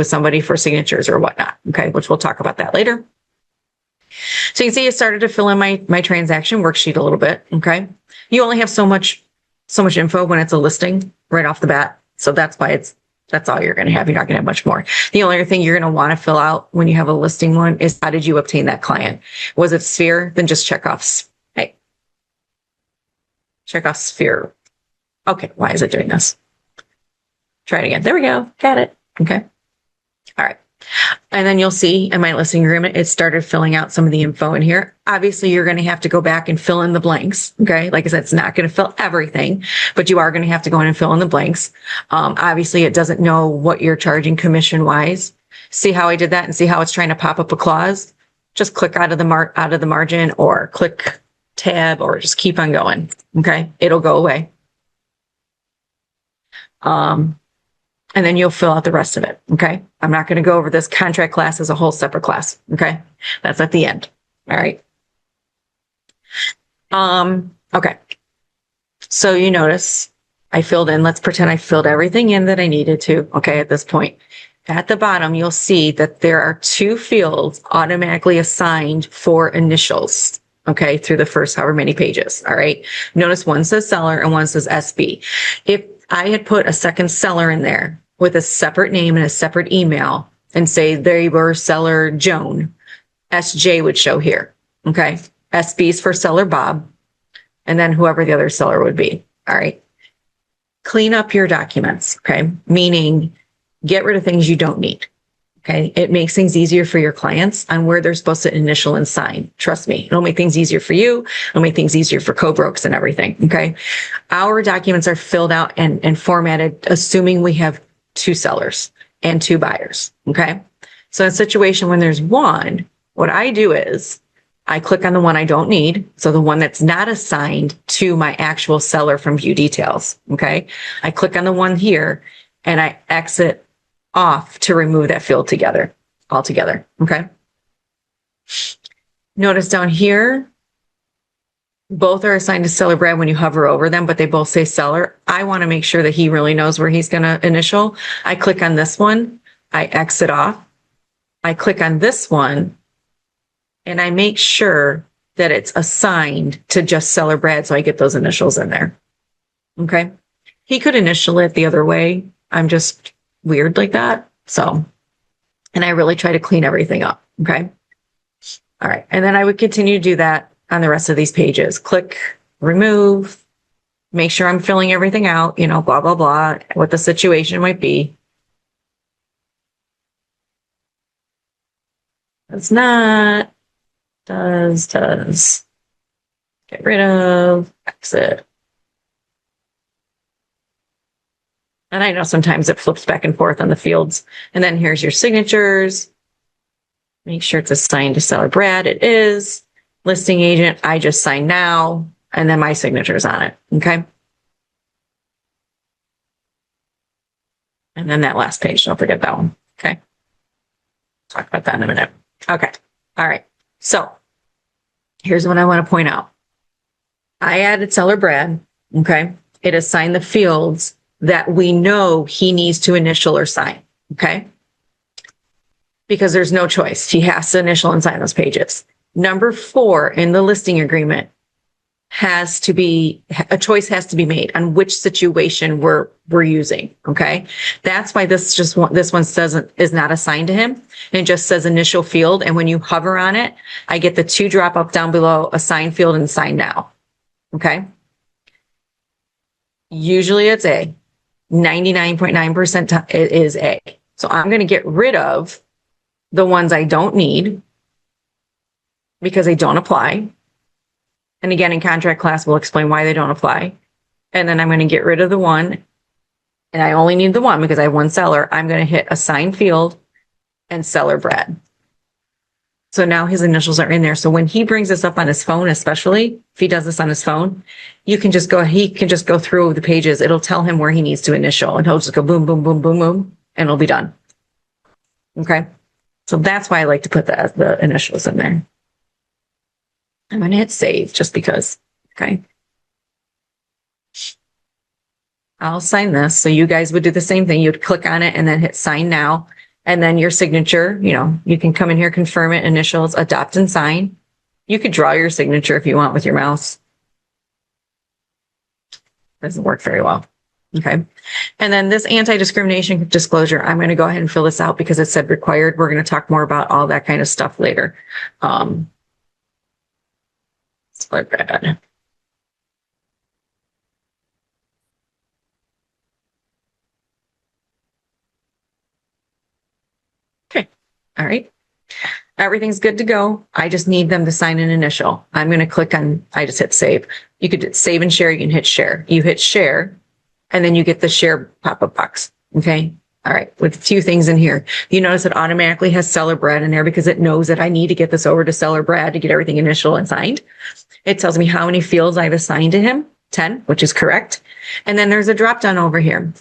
somebody for signatures or whatnot, okay, which we'll talk about that later. So you can see I started to fill in my transaction worksheet a little bit, okay? You only have so much info when it's a listing right off the bat. So that's why that's all you're going to have. You're not going to have much more. The only other thing you're going to want to fill out when you have a listing one is how did you obtain that client? Was it sphere? Then just check off, hey, check off sphere. Okay, why is it doing this? Try it again. There we go. Got it. Okay. All right. And then you'll see in my listing agreement, it started filling out some of the info in here. Obviously, you're going to have to go back and fill in the blanks. Okay. Like I said, it's not going to fill everything, but you are going to have to go in and fill in the blanks. Obviously, it doesn't know what you're charging commission wise. See how I did that and see how it's trying to pop up a clause? Just click out of the margin or click tab or just keep on going. Okay. It'll go away. And then you'll fill out the rest of it, okay? I'm not going to go over this. Contract class as a whole separate class, okay? That's at the end, all right? Okay. So you notice I filled in, let's pretend I filled everything in that I needed to, okay, at this point. At the bottom, you'll see that there are 2 fields automatically assigned for initials, okay, through the first however many pages, all right? Notice one says seller and one says SB. If I had put a second seller in there with a separate name and a separate email and say they were seller Joan, SJ would show here, okay? SB is for seller Bob, and then whoever the other seller would be, all right? Clean up your documents, okay? Meaning get rid of things you don't need, okay? It makes things easier for your clients on where they're supposed to initial and sign. Trust me, it'll make things easier for you. It'll make things easier for co-brokes and everything, okay? Our documents are filled out and formatted, assuming we have 2 sellers and 2 buyers, okay? So in a situation when there's one, what I do is I click on the one I don't need. So the one that's not assigned to my actual seller from view details, okay? I click on the one here and I exit off to remove that field altogether, okay? Notice down here, both are assigned to seller Brad when you hover over them, but they both say seller. I want to make sure that he really knows where he's going to initial. I click on this one, I exit off. I click on this one, and I make sure that it's assigned to just seller Brad so I get those initials in there, okay? He could initial it the other way. I'm just weird like that, so, and I really try to clean everything up, okay? All right, and then I would continue to do that on the rest of these pages. Click, remove, make sure I'm filling everything out, you know, blah, blah, blah, what the situation might be. Does not, does, get rid of, exit. And I know sometimes it flips back and forth on the fields. And then here's your signatures. Make sure it's assigned to seller Brad. It is. Listing agent, I just sign now. And then my signature's on it, okay? And then that last page, don't forget that one, okay? Talk about that in a minute. Okay. All right. So here's what I want to point out. I added seller Brad. Okay. It assigned the fields that we know he needs to initial or sign. Okay. Because there's no choice. He has to initial and sign those pages. Number 4 in the listing agreement has to be, a choice has to be made on which situation we're using. Okay. That's why this one is not assigned to him. It just says initial field. And when you hover on it, I get the 2 drop up down below, assign field and sign now. Okay. Usually it's A. 99.9% it is A. So I'm going to get rid of the ones I don't need because they don't apply. And again, in contract class, we'll explain why they don't apply. And then I'm going to get rid of the one, and I only need the one because I have one seller. I'm going to hit assign field and seller Brad. So now his initials are in there. So when he brings this up on his phone, especially if he does this on his phone, he can just go through the pages. It'll tell him where he needs to initial, and he'll just go boom, boom, boom, boom, boom, and it'll be done. Okay. So that's why I like to put the initials in there. I'm going to hit save just because. Okay. I'll sign this. So you guys would do the same thing. You'd click on it and then hit sign now. And then your signature, you can come in here, confirm it, initials, adopt and sign. You could draw your signature if you want with your mouse. Doesn't work very well. Okay. And then this anti-discrimination disclosure, I'm going to go ahead and fill this out because it said required. We're going to talk more about all that kind of stuff later. Split Brad. Okay. All right. Everything's good to go. I just need them to sign an initial. I'm going to click on, I just hit save. You could hit save and share. You can hit share. You hit share, and then you get the share pop-up box. Okay. All right. With a few things in here. You notice it automatically has seller Brad in there because it knows that I need to get this over to seller Brad to get everything initial and signed. It tells me how many fields I've assigned to him, 10, which is correct. And then there's a drop down over here.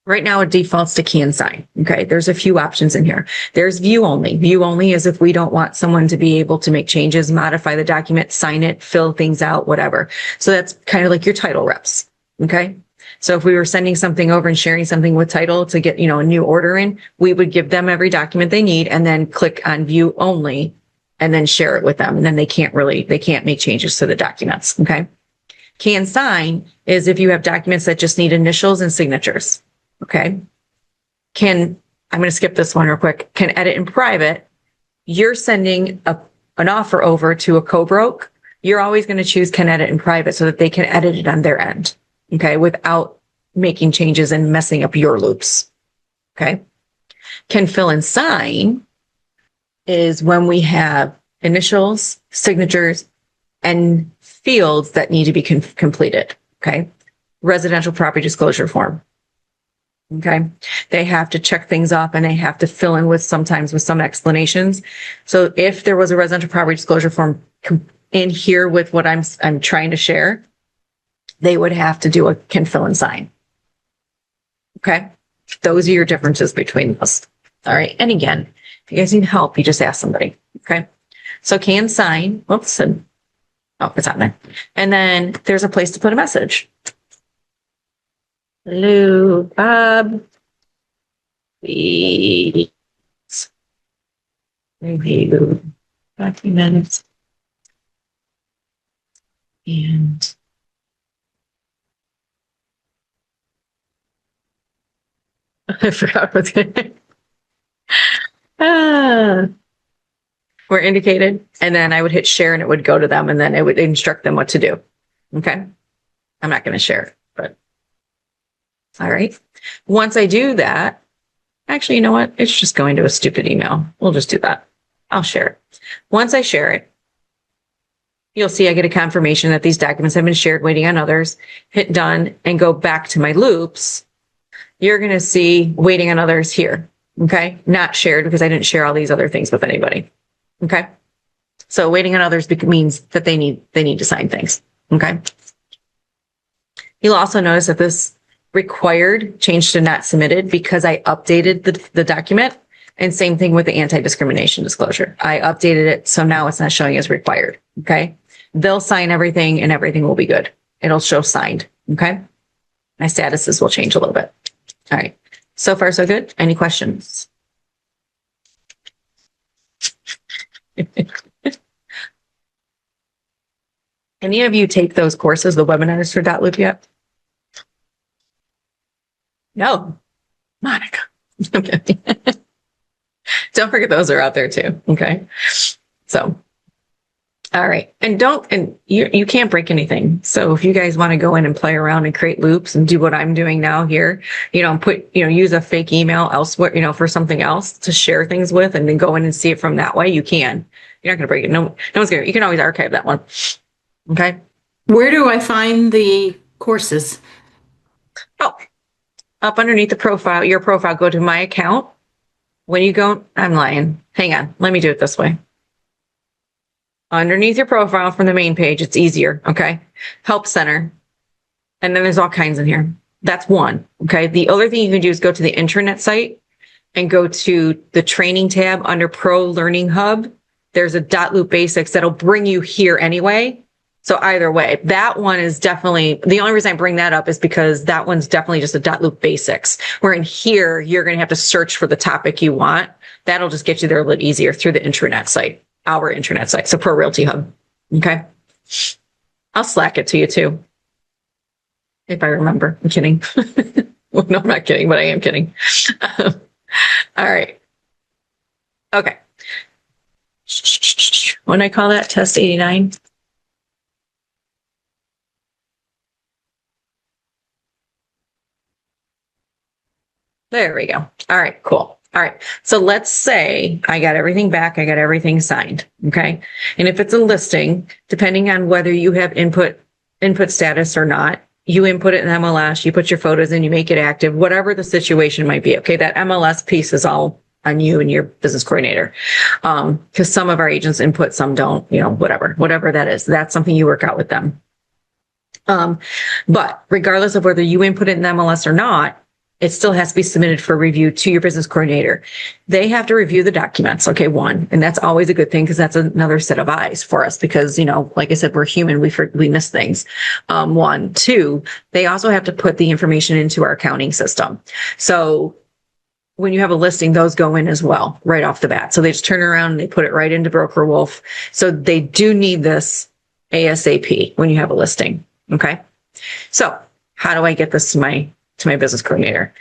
Right now it defaults to key and sign. Okay. There's a few options in here. There's view only. View only is if we don't want someone to be able to make changes, modify the document, sign it, fill things out, whatever. So that's kind of like your title reps. Okay. So if we were sending something over and sharing something with title to get, a new order in, we would give them every document they need and then click on view only and then share it with them. And then they can't make changes to the documents. Okay. Can sign is if you have documents that just need initials and signatures. Okay. I'm going to skip this one real quick. Can edit in private. You're sending an offer over to a co-broke. You're always going to choose can edit in private so that they can edit it on their end. Okay. Without making changes and messing up your loops. Okay. Can fill and sign is when we have initials, signatures, and fields that need to be completed. Okay. Residential property disclosure form. Okay. They have to check things off and they have to fill in sometimes with some explanations. So if there was a residential property disclosure form in here with what I'm trying to share, they would have to do a can fill and sign. Okay. Those are your differences between those. All right. And again, if you guys need help, you just ask somebody. Okay. So can sign. Whoops. It's not there. And then there's a place to put a message. Hello, Bob. Please review documents. And I forgot what's going were indicated. And then I would hit share and it would go to them and then it would instruct them what to do. Okay. I'm not going to share it, but all right. Once I do that, actually, you know what? It's just going to a stupid email. We'll just do that. I'll share it. Once I share it, you'll see I get a confirmation that these documents have been shared, waiting on others. Hit done and go back to my loops. You're going to see waiting on others here. Okay. Not shared because I didn't share all these other things with anybody. Okay. So waiting on others means that they need to sign things. Okay. You'll also notice that this required changed to not submitted because I updated the document And same thing with the anti-discrimination disclosure. I updated it, so now it's not showing as required. Okay. They'll sign everything and everything will be good. It'll show signed. Okay. My statuses will change a little bit. All right. So far, so good. Any questions? Any of you take those courses, the webinars for Dotloop yet? No. Monica. Okay. Don't forget those are out there too. Okay. So, all right. And you can't break anything. So if you guys want to go in and play around and create loops and do what I'm doing now here, use a fake email elsewhere, for something else to share things with and then go in and see it from that way, you can. You're not going to break it. No one's going to, you can always archive that one. Okay. Where do I find the courses? Oh, up underneath the profile, your profile, go to my account. When you go, I'm lying. Hang on. Let me do it this way. Underneath your profile from the main page, it's easier. Okay. Help Center. And then there's all kinds in here. That's one. Okay. The other thing you can do is go to the intranet site and go to the training tab under Pro Learning Hub. There's a Dotloop Basics that'll bring you here anyway. So either way, that one is definitely, the only reason I bring that up is because that one's definitely just a Dotloop Basics, where in here, you're going to have to search for the topic you want. That'll just get you there a little easier through the intranet site, our intranet site. So Pro Realty Hub. Okay. I'll Slack it to you too. If I remember. I'm kidding. Well, no, I'm not kidding, but I am kidding. All right. Okay. When I call that test 89. There we go. All right, cool. All right. So let's say I got everything back. I got everything signed. Okay. And if it's a listing, depending on whether you have input status or not, you input it in MLS, you put your photos in, you make it active, whatever the situation might be. Okay. That MLS piece is all on you and your business coordinator. Because some of our agents input, some don't, whatever that is. That's something you work out with them. But regardless of whether you input it in MLS or not, it still has to be submitted for review to your business coordinator. They have to review the documents. Okay, one, and that's always a good thing because that's another set of eyes for us because, like I said, we're human. We miss things. One, two, they also have to put the information into our accounting system. So when you have a listing, those go in as well, right off the bat. So they just turn around and they put it right into Broker Wolf. So they do need this ASAP when you have a listing. Okay. So how do I get this to my business coordinator?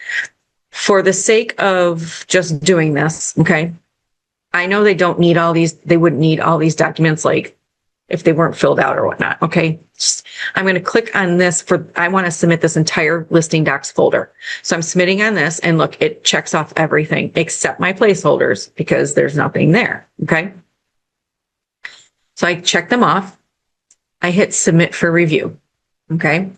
For the sake of just doing this, okay, I know they wouldn't need all these documents, like if they weren't filled out or whatnot, okay? I'm going to click on this I want to submit this entire listing docs folder. So I'm submitting on this and look, it checks off everything except my placeholders because there's nothing there, okay? So I check them off. I hit submit for review, okay?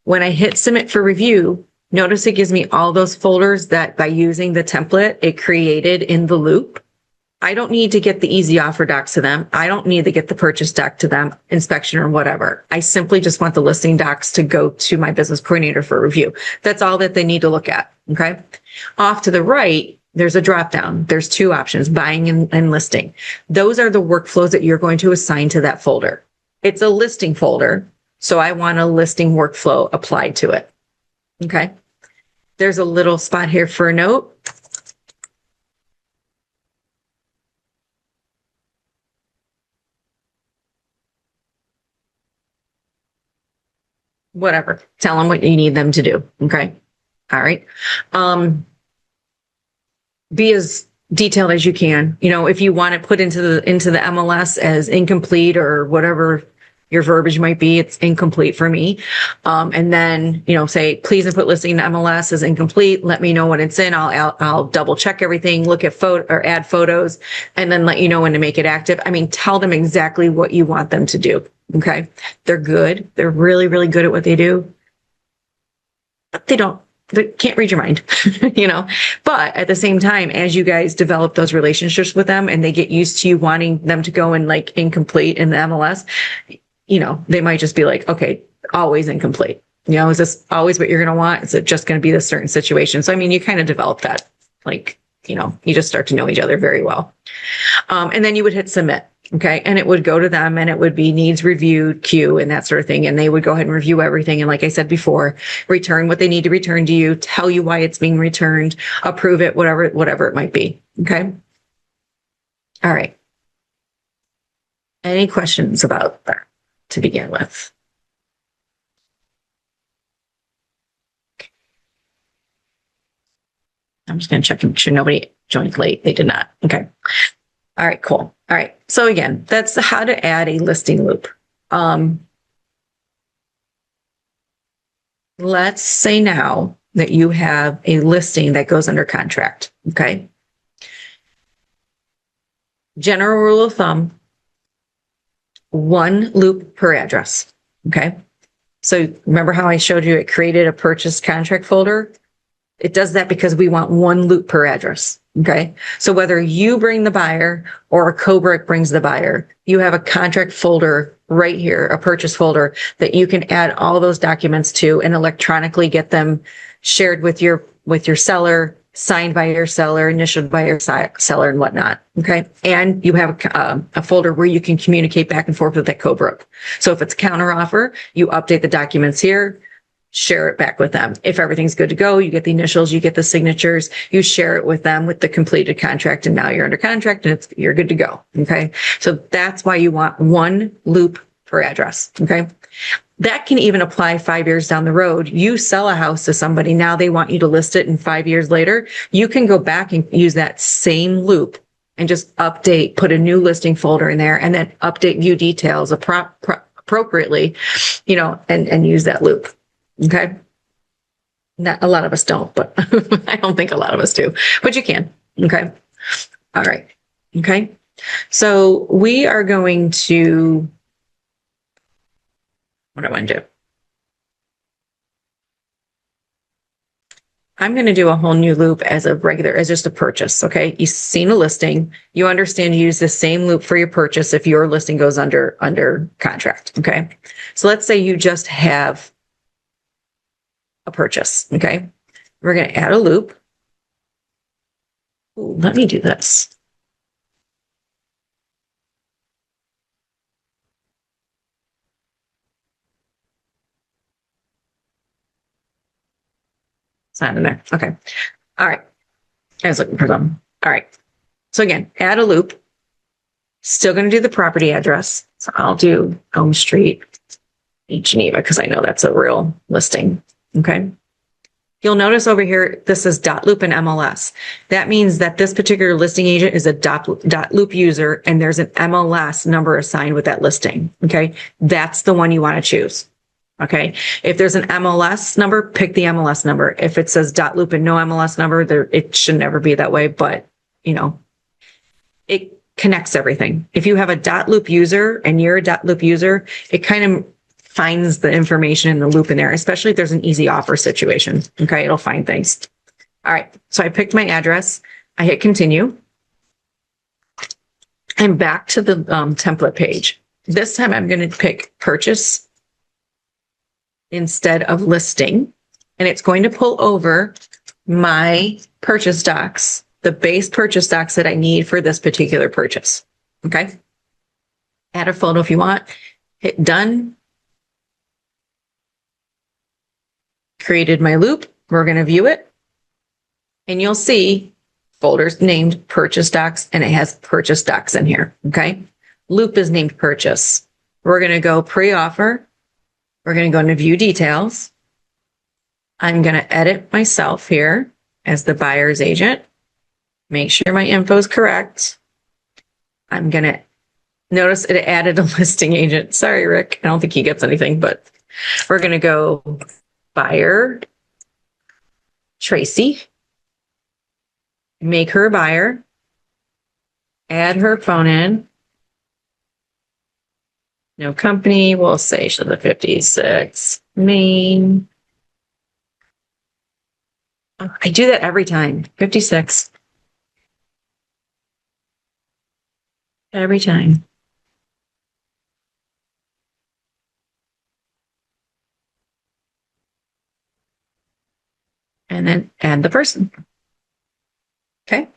When I hit submit for review, notice it gives me all those folders that by using the template it created in the loop. I don't need to get the easy offer docs to them. I don't need to get the purchase doc to them, inspection or whatever. I simply just want the listing docs to go to my business coordinator for review. That's all that they need to look at. Okay. Off to the right, there's a drop down. There's two options, buying and listing. Those are the workflows that you're going to assign to that folder. It's a listing folder. So I want a listing workflow applied to it. Okay. There's a little spot here for a note. Whatever. Tell them what you need them to do. Okay. All right. Be as detailed as you can. If you want it put into the MLS as incomplete or whatever your verbiage might be, it's incomplete for me. And then, say, please input listing in MLS as incomplete. Let me know when it's in. I'll double check everything, look at or add photos, and then let you know when to make it active. I mean, tell them exactly what you want them to do. Okay. They're good. They're really, really good at what they do. But they can't read your mind, but at the same time, as you guys develop those relationships with them and they get used to you wanting them to go in like incomplete in the MLS, they might just be like, okay, always incomplete. Is this always what you're going to want? Is it just going to be this certain situation? So, I mean, you kind of develop that, like you just start to know each other very well. And then you would hit submit. Okay. And it would go to them and it would be needs reviewed, queue, and that sort of thing. And they would go ahead and review everything. And like I said before, return what they need to return to you, tell you why it's being returned, approve it, whatever it might be. Okay. All right. Any questions about that to begin with? I'm just going to check and make sure nobody joined late. They did not. Okay. All right, cool. All right. So again, that's how to add a listing loop. Let's say now that you have a listing that goes under contract. Okay. General rule of thumb, 1 loop per address. Okay. So remember how I showed you it created a purchase contract folder? It does that because we want 1 loop per address. Okay. So whether you bring the buyer or a co-broker brings the buyer, you have a contract folder right here, a purchase folder that you can add all those documents to and electronically get them shared with your seller, signed by your seller, initialed by your seller, and whatnot. Okay. And you have a folder where you can communicate back and forth with that co-broker. So if it's counteroffer, you update the documents here, share it back with them. If everything's good to go, you get the initials, you get the signatures, you share it with them with the completed contract, and now you're under contract and you're good to go. Okay. So that's why you want 1 loop per address. Okay. That can even apply 5 years down the road. You sell a house to somebody. Now they want you to list it, and 5 years later, you can go back and use that same loop and just update, put a new listing folder in there, and then update view details appropriately, and use that loop. Okay. Not a lot of us don't, but I don't think a lot of us do, but you can. Okay. All right. Okay. So we are going to, what do I want to do? I'm going to do a whole new loop as just a purchase. Okay. You've seen a listing. You understand you use the same loop for your purchase if your listing goes under contract. Okay. So let's say you just have a purchase. Okay. We're going to add a loop. Ooh, let me do this. It's not in there. Okay. All right. I was looking for them. All right. So again, add a loop. Still going to do the property address. So I'll do Elm Street, Geneva, because I know that's a real listing. Okay. You'll notice over here, this is Dotloop and MLS. That means that this particular listing agent is a Dotloop user, and there's an MLS number assigned with that listing. Okay. That's the one you want to choose. Okay. If there's an MLS number, pick the MLS number. If it says Dotloop and no MLS number, it should never be that way, but it connects everything. If you have a Dotloop user and you're a Dotloop user, it kind of finds the information in the loop in there, especially if there's an easy offer situation. Okay. It'll find things. All right. So I picked my address. I hit continue. I'm back to the template page. This time I'm going to pick purchase instead of listing, and it's going to pull over my purchase docs, the base purchase docs that I need for this particular purchase. Okay. Add a photo if you want. Hit done. Created my loop. We're going to view it, and you'll see folders named purchase docs, and it has purchase docs in here. Okay. Loop is named purchase. We're going to go pre-offer. We're going to go into view details. I'm going to edit myself here as the buyer's agent. Make sure my info is correct. I'm going to notice it added a listing agent. Sorry, Rick. I don't think he gets anything, but we're going to go buyer, Tracy, make her a buyer, add her phone in. No company, we'll say she's a 56 Maine. I do that every time. 56. Every time. And then add the person. Okay.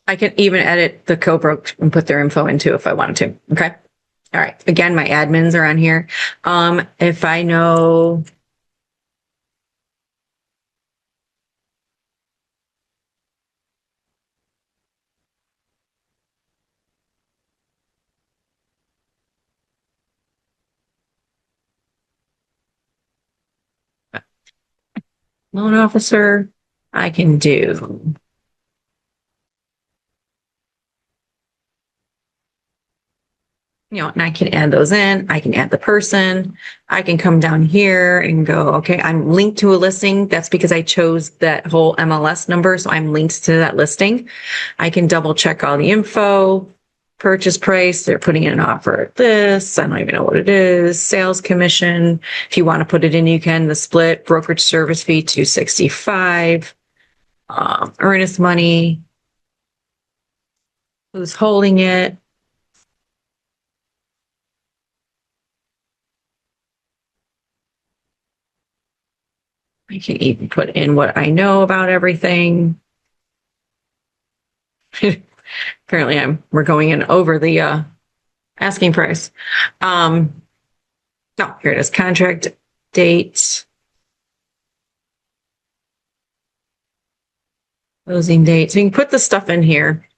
I can even edit the co-broke and put their info into if I wanted to. Okay. All right. Again, my admins are on here. If I know loan officer, I can do and I can add those in. I can add the person. I can come down here and go, okay, I'm linked to a listing. That's because I chose that whole MLS number. So I'm linked to that listing. I can double check all the info, purchase price. They're putting in an offer at this. I don't even know what it is. Sales commission. If you want to put it in, you can. The split brokerage service fee, $265. Earnest money. Who's holding it? I can even put in what I know about everything. Apparently we're going in over the asking price. No, here it is. Contract date. Closing date. So you can put the stuff in here.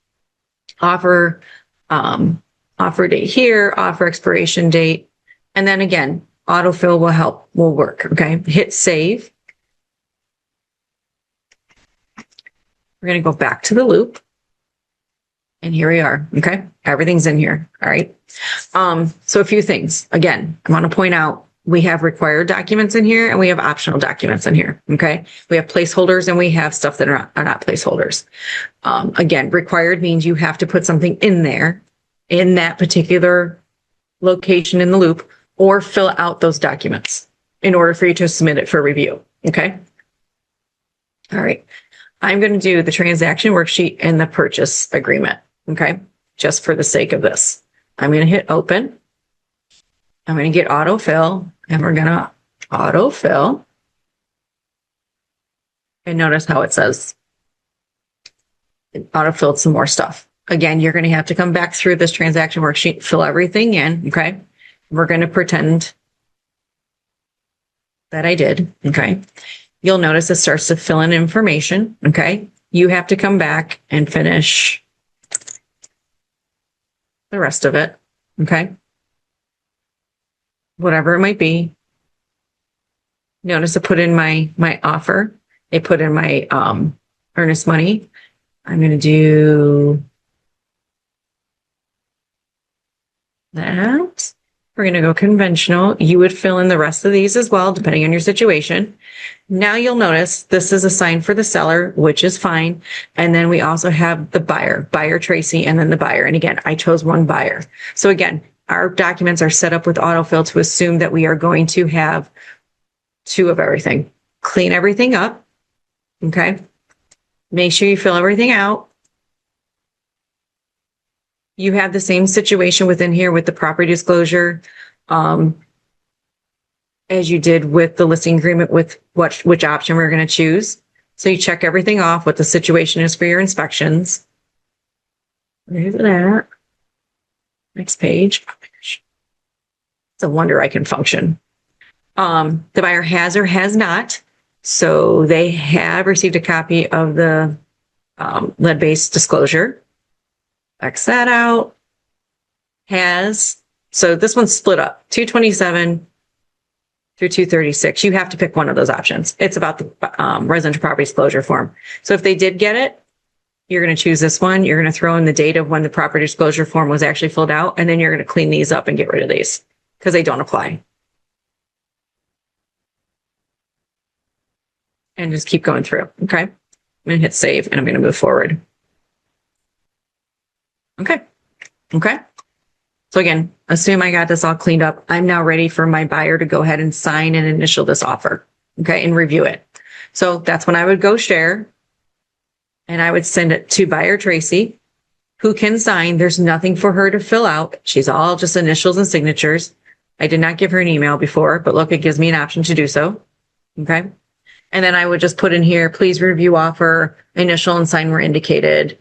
Offer date here, offer expiration date. And then again, autofill will work. Okay. Hit save. We're going to go back to the loop. And here we are. Okay. Everything's in here. All right. So a few things. Again, I want to point out we have required documents in here and we have optional documents in here. Okay. We have placeholders and we have stuff that are not placeholders. Again, required means you have to put something in there in that particular location in the loop or fill out those documents in order for you to submit it for review. Okay. All right. I'm going to do the transaction worksheet and the purchase agreement. Okay. Just for the sake of this, I'm going to hit open. I'm going to get autofill and we're going to autofill. And notice how it says it autofilled some more stuff. Again, you're going to have to come back through this transaction worksheet, fill everything in. Okay. We're going to pretend that I did. Okay. You'll notice it starts to fill in information. Okay. You have to come back and finish the rest of it. Okay. Whatever it might be. Notice I put in my offer. They put in my earnest money. I'm going to do that. We're going to go conventional. You would fill in the rest of these as well, depending on your situation. Now you'll notice this is assigned for the seller, which is fine. And then we also have the buyer Tracy, and then the buyer. And again, I chose one buyer. So again, our documents are set up with autofill to assume that we are going to have two of everything. Clean everything up. Okay. Make sure you fill everything out. You have the same situation within here with the property disclosure as you did with the listing agreement with which option we're going to choose. So you check everything off, what the situation is for your inspections. There's that. Next page. Oh my gosh. It's a wonder I can function. The buyer has or has not. So they have received a copy of the lead-based disclosure. X that out. Has. So this one's split up. 227 through 236. You have to pick one of those options. It's about the residential property disclosure form. So if they did get it, you're going to choose this one. You're going to throw in the date of when the property disclosure form was actually filled out. And then you're going to clean these up and get rid of these because they don't apply. And just keep going through. Okay. I'm going to hit save and I'm going to move forward. Okay. Okay. So again, assume I got this all cleaned up. I'm now ready for my buyer to go ahead and sign and initial this offer. Okay. And review it. So that's when I would go share and I would send it to buyer Tracy, who can sign. There's nothing for her to fill out. She's all just initials and signatures. I did not give her an email before, but look, it gives me an option to do so. Okay. And then I would just put in here, please review offer, initial and sign were indicated,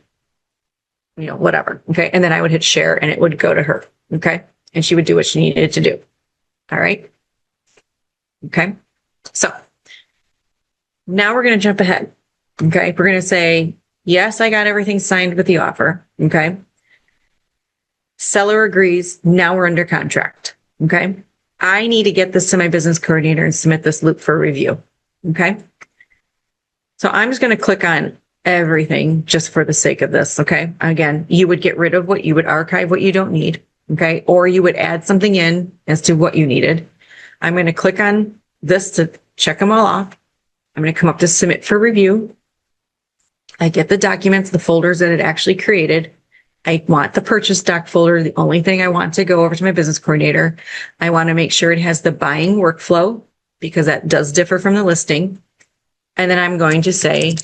whatever. Okay. And then I would hit share and it would go to her. Okay. And she would do what she needed to do. All right. Okay. So now we're going to jump ahead. Okay. We're going to say, yes, I got everything signed with the offer. Okay. Seller agrees. Now we're under contract. Okay. I need to get this to my business coordinator and submit this loop for review. Okay. So I'm just going to click on everything just for the sake of this. Okay. Again, you would get rid of what you would archive, what you don't need. Okay. Or you would add something in as to what you needed. I'm going to click on this to check them all off. I'm going to come up to submit for review. I get the documents, the folders that it actually created. I want the purchase doc folder. The only thing I want to go over to my business coordinator. I want to make sure it has the buying workflow because that does differ from the listing. And then I'm going to say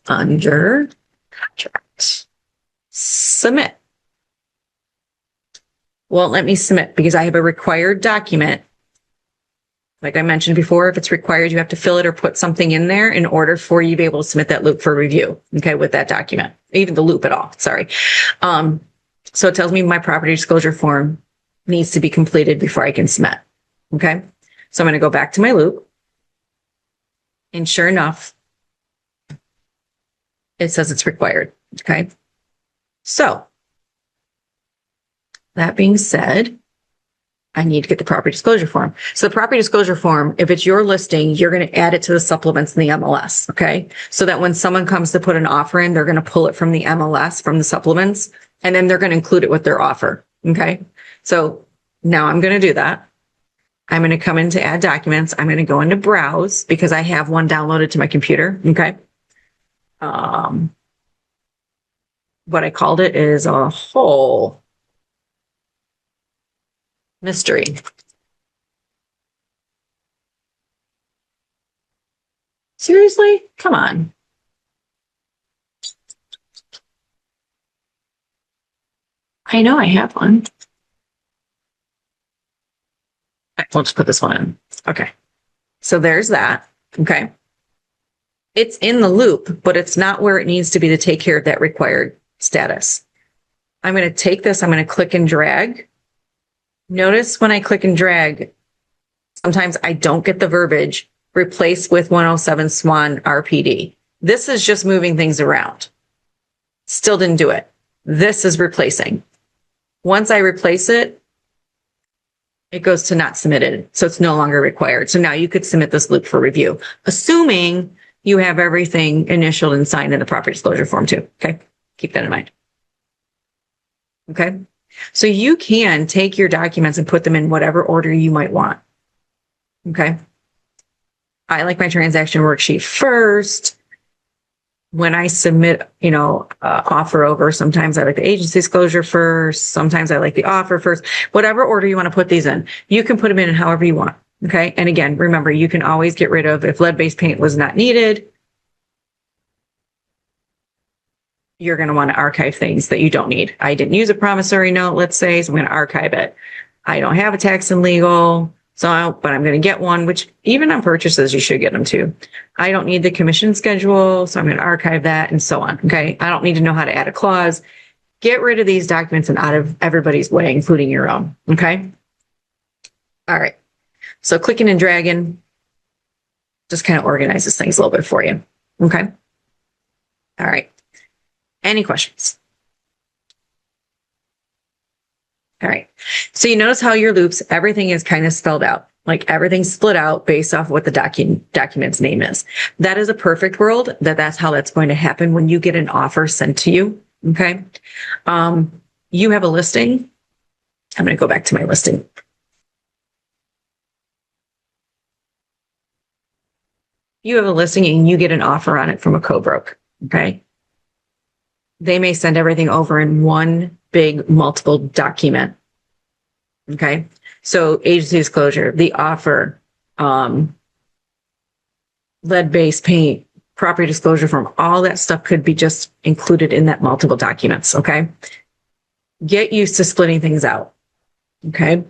under contract, submit. Won't let me submit because I have a required document. Like I mentioned before, if it's required, you have to fill it or put something in there in order for you to be able to submit that loop for review. Okay, with that document, even the loop at all. Sorry. So it tells me my property disclosure form needs to be completed before I can submit. Okay, so I'm going to go back to my loop. And sure enough, it says it's required. Okay, so that being said, I need to get the property disclosure form. So the property disclosure form, if it's your listing, you're going to add it to the supplements in the MLS. Okay. So that when someone comes to put an offer in, they're going to pull it from the MLS, from the supplements, and then they're going to include it with their offer. Okay. So now I'm going to do that. I'm going to come into add documents. I'm going to go into browse because I have one downloaded to my computer. Okay. What I called it is a whole mystery. Seriously? Come on. I know I have one. We'll just put this one in. Okay. So there's that. Okay. It's in the loop, but it's not where it needs to be to take care of that required status. I'm going to take this. I'm going to click and drag. Notice when I click and drag, sometimes I don't get the verbiage replace with 107 SWAN RPD. This is just moving things around. Still didn't do it. This is replacing. Once I replace it, it goes to not submitted. So it's no longer required. So now you could submit this loop for review, assuming you have everything initialed and signed in the property disclosure form too. Okay. Keep that in mind. Okay. So you can take your documents and put them in whatever order you might want. Okay. I like my transaction worksheet first. When I submit, offer over, sometimes I like the agency disclosure first. Sometimes I like the offer first. Whatever order you want to put these in, you can put them in however you want. Okay. And again, remember, you can always get rid of if lead-based paint was not needed. You're going to want to archive things that you don't need. I didn't use a promissory note, let's say, so I'm going to archive it. I don't have a tax and legal, but I'm going to get one, which even on purchases, you should get them too. I don't need the commission schedule, so I'm going to archive that and so on. Okay. I don't need to know how to add a clause. Get rid of these documents and out of everybody's way, including your own. Okay. All right. So clicking and dragging just kind of organizes things a little bit for you. Okay. All right. Any questions? All right. So you notice how your loops, everything is kind of spelled out, like everything's split out based off what the document's name is. That is a perfect world that's how that's going to happen when you get an offer sent to you. Okay. You have a listing. I'm going to go back to my listing. You have a listing and you get an offer on it from a co-broke. Okay. They may send everything over in one big multiple document. Okay. So agency disclosure, the offer, lead-based paint, property disclosure form, all that stuff could be just included in that multiple documents. Okay. Get used to splitting things out. Okay.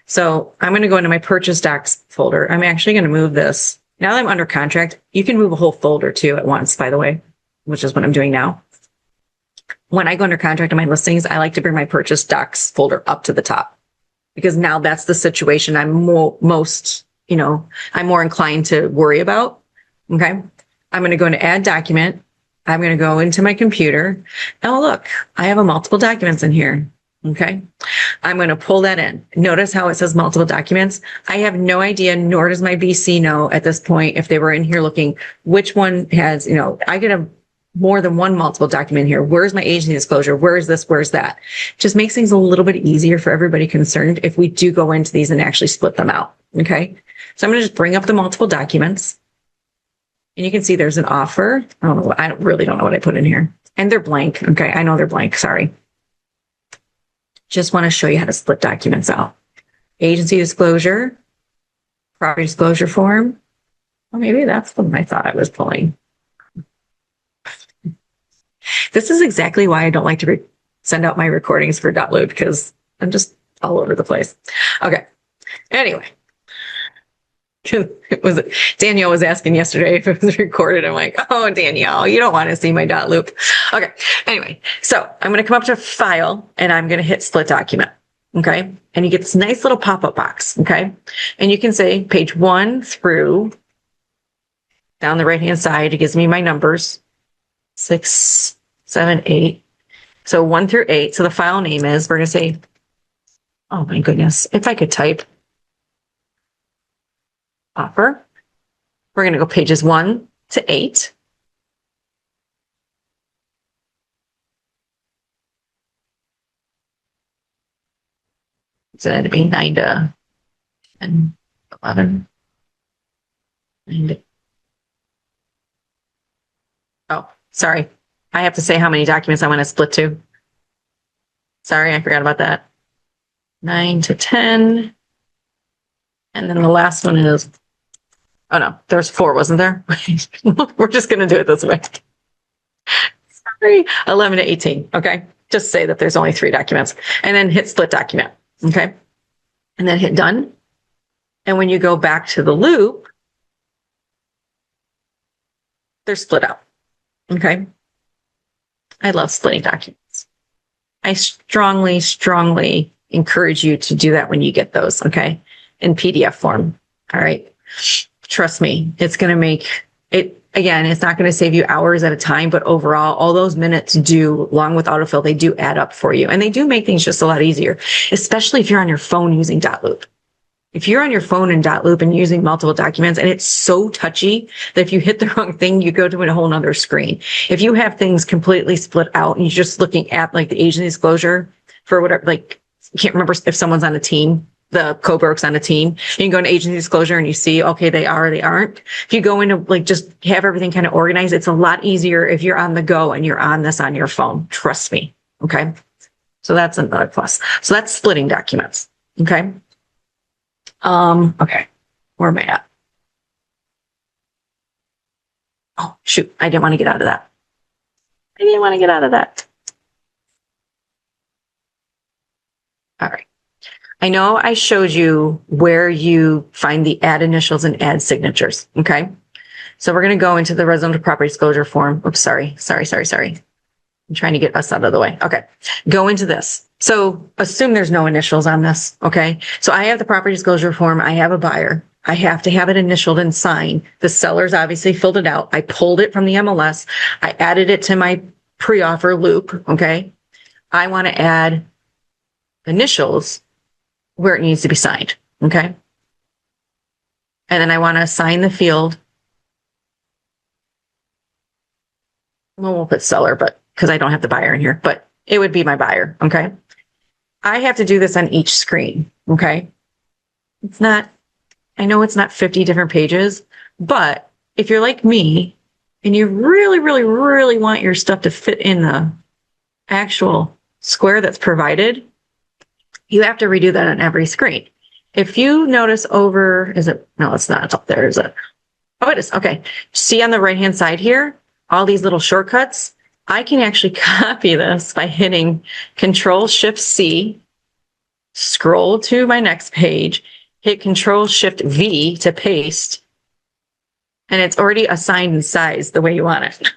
So I'm going to go into my purchase docs folder. I'm actually going to move this Now that I'm under contract, you can move a whole folder too at once, by the way, which is what I'm doing now. When I go under contract on my listings, I like to bring my purchase docs folder up to the top because now that's the situation I'm most, I'm more inclined to worry about. Okay. I'm going to go into add document. I'm going to go into my computer. Oh, look, I have a multiple documents in here. Okay. I'm going to pull that in. Notice how it says multiple documents. I have no idea, nor does my BC know at this point, if they were in here looking, which one has, I could have more than one multiple document here. Where's my agency disclosure? Where is this? Where's that? Just makes things a little bit easier for everybody concerned if we do go into these and actually split them out. Okay. So I'm going to just bring up the multiple documents. And you can see there's an offer. I really don't know what I put in here. And they're blank. Okay. I know they're blank. Sorry. Just want to show you how to split documents out. Agency disclosure, property disclosure form. Well, maybe that's the one I thought I was pulling. This is exactly why I don't like to send out my recordings for Dotloop because I'm just all over the place. Okay. Anyway. Danielle was asking yesterday if it was recorded. I'm like, oh, Danielle, you don't want to see my Dotloop. Okay. Anyway, so I'm going to come up to file and I'm going to hit split document. Okay. And you get this nice little pop-up box. Okay. And you can say page 1 through down the right-hand side. It gives me my numbers 6, 7, 8. So 1 through 8. So the file name is, we're going to say, oh my goodness, if I could type. Offer. We're going to go pages 1 to 8. So that'd be 9 to 10, 11. 9 to... Oh, sorry. I have to say how many documents I want to split to. Sorry, I forgot about that. 9 to 10. And then the last one is, oh no, there's 4, wasn't there? We're just going to do it this way. Sorry, 11 to 18. Okay. Just say that there's only 3 documents and then hit split document. Okay. And then hit done. And when you go back to the loop, they're split out. Okay. I love splitting documents. I strongly, strongly encourage you to do that when you get those. Okay. In PDF form. All right. Trust me, it's going to make it, again, it's not going to save you hours at a time, but overall, all those minutes do, along with autofill, they do add up for you. And they do make things just a lot easier, especially if you're on your phone using Dotloop. If you're on your phone in Dotloop and using multiple documents and it's so touchy that if you hit the wrong thing, you go to a whole nother screen. If you have things completely split out and you're just looking at like the agency disclosure for whatever, like, I can't remember if someone's on a team, the co-brokes on a team, you can go into agency disclosure and you see, okay, they are, they aren't. If you go into like, just have everything kind of organized, it's a lot easier if you're on the go and you're on this on your phone. Trust me. Okay. So that's another plus. So that's splitting documents. Okay. Okay. Where am I at? Oh, shoot. I didn't want to get out of that. I didn't want to get out of that. All right. I know I showed you where you find the add initials and add signatures. Okay. So we're going to go into the residential property disclosure form. Oops, sorry. I'm trying to get us out of the way. Okay. Go into this. So assume there's no initials on this. Okay. So I have the property disclosure form. I have a buyer. I have to have it initialed and signed. The seller's obviously filled it out. I pulled it from the MLS. I added it to my pre-offer loop. Okay. I want to add initials where it needs to be signed. Okay. And then I want to assign the field. Well, we'll put seller, but because I don't have the buyer in here, but it would be my buyer. Okay. I have to do this on each screen. Okay. It's not, I know it's not 50 different pages, but if you're like me and you really, really, really want your stuff to fit in the actual square that's provided, you have to redo that on every screen. If you notice over, is it, no, it's not up there, is it? Oh, it is. Okay. See on the right-hand side here, all these little shortcuts. I can actually copy this by hitting Control-Shift-C, scroll to my next page, hit Control-Shift-V to paste, and it's already assigned in size the way you want it.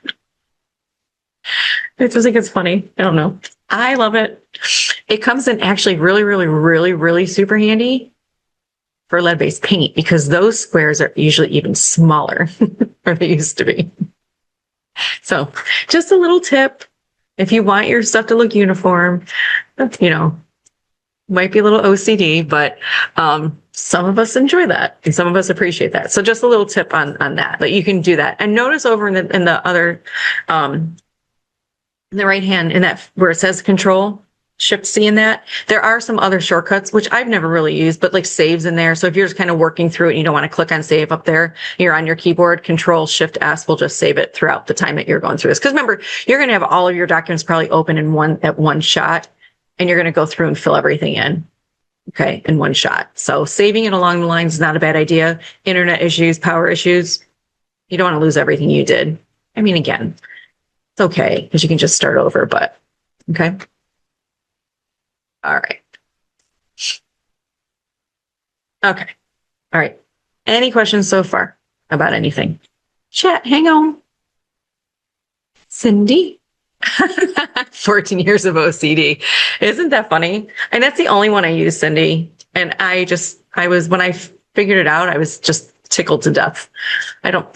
I just think it's funny. I don't know. I love it. It comes in actually really super handy for lead-based paint because those squares are usually even smaller or they used to be. So just a little tip. If you want your stuff to look uniform, you know, might be a little OCD, but some of us enjoy that and some of us appreciate that. So just a little tip on that you can do that. And notice over in the other in the right hand in that where it says Control Shift C in that, there are some other shortcuts which I've never really used, but like saves in there. So if you're just kind of working through it and you don't want to click on save up there, you're on your keyboard, Control Shift S will just save it throughout the time that you're going through this. Because remember, you're going to have all of your documents probably open at one shot, and you're going to go through and fill everything in, okay, in one shot. So saving it along the lines is not a bad idea. Internet issues, power issues, you don't want to lose everything you did. I mean, again, it's okay because you can just start over, but okay. All right. Okay. All right. Any questions so far about anything? Chat, hang on. Cindy? 14 years of OCD. Isn't that funny? And that's the only one I use, Cindy. And when I figured it out, I was just tickled to death.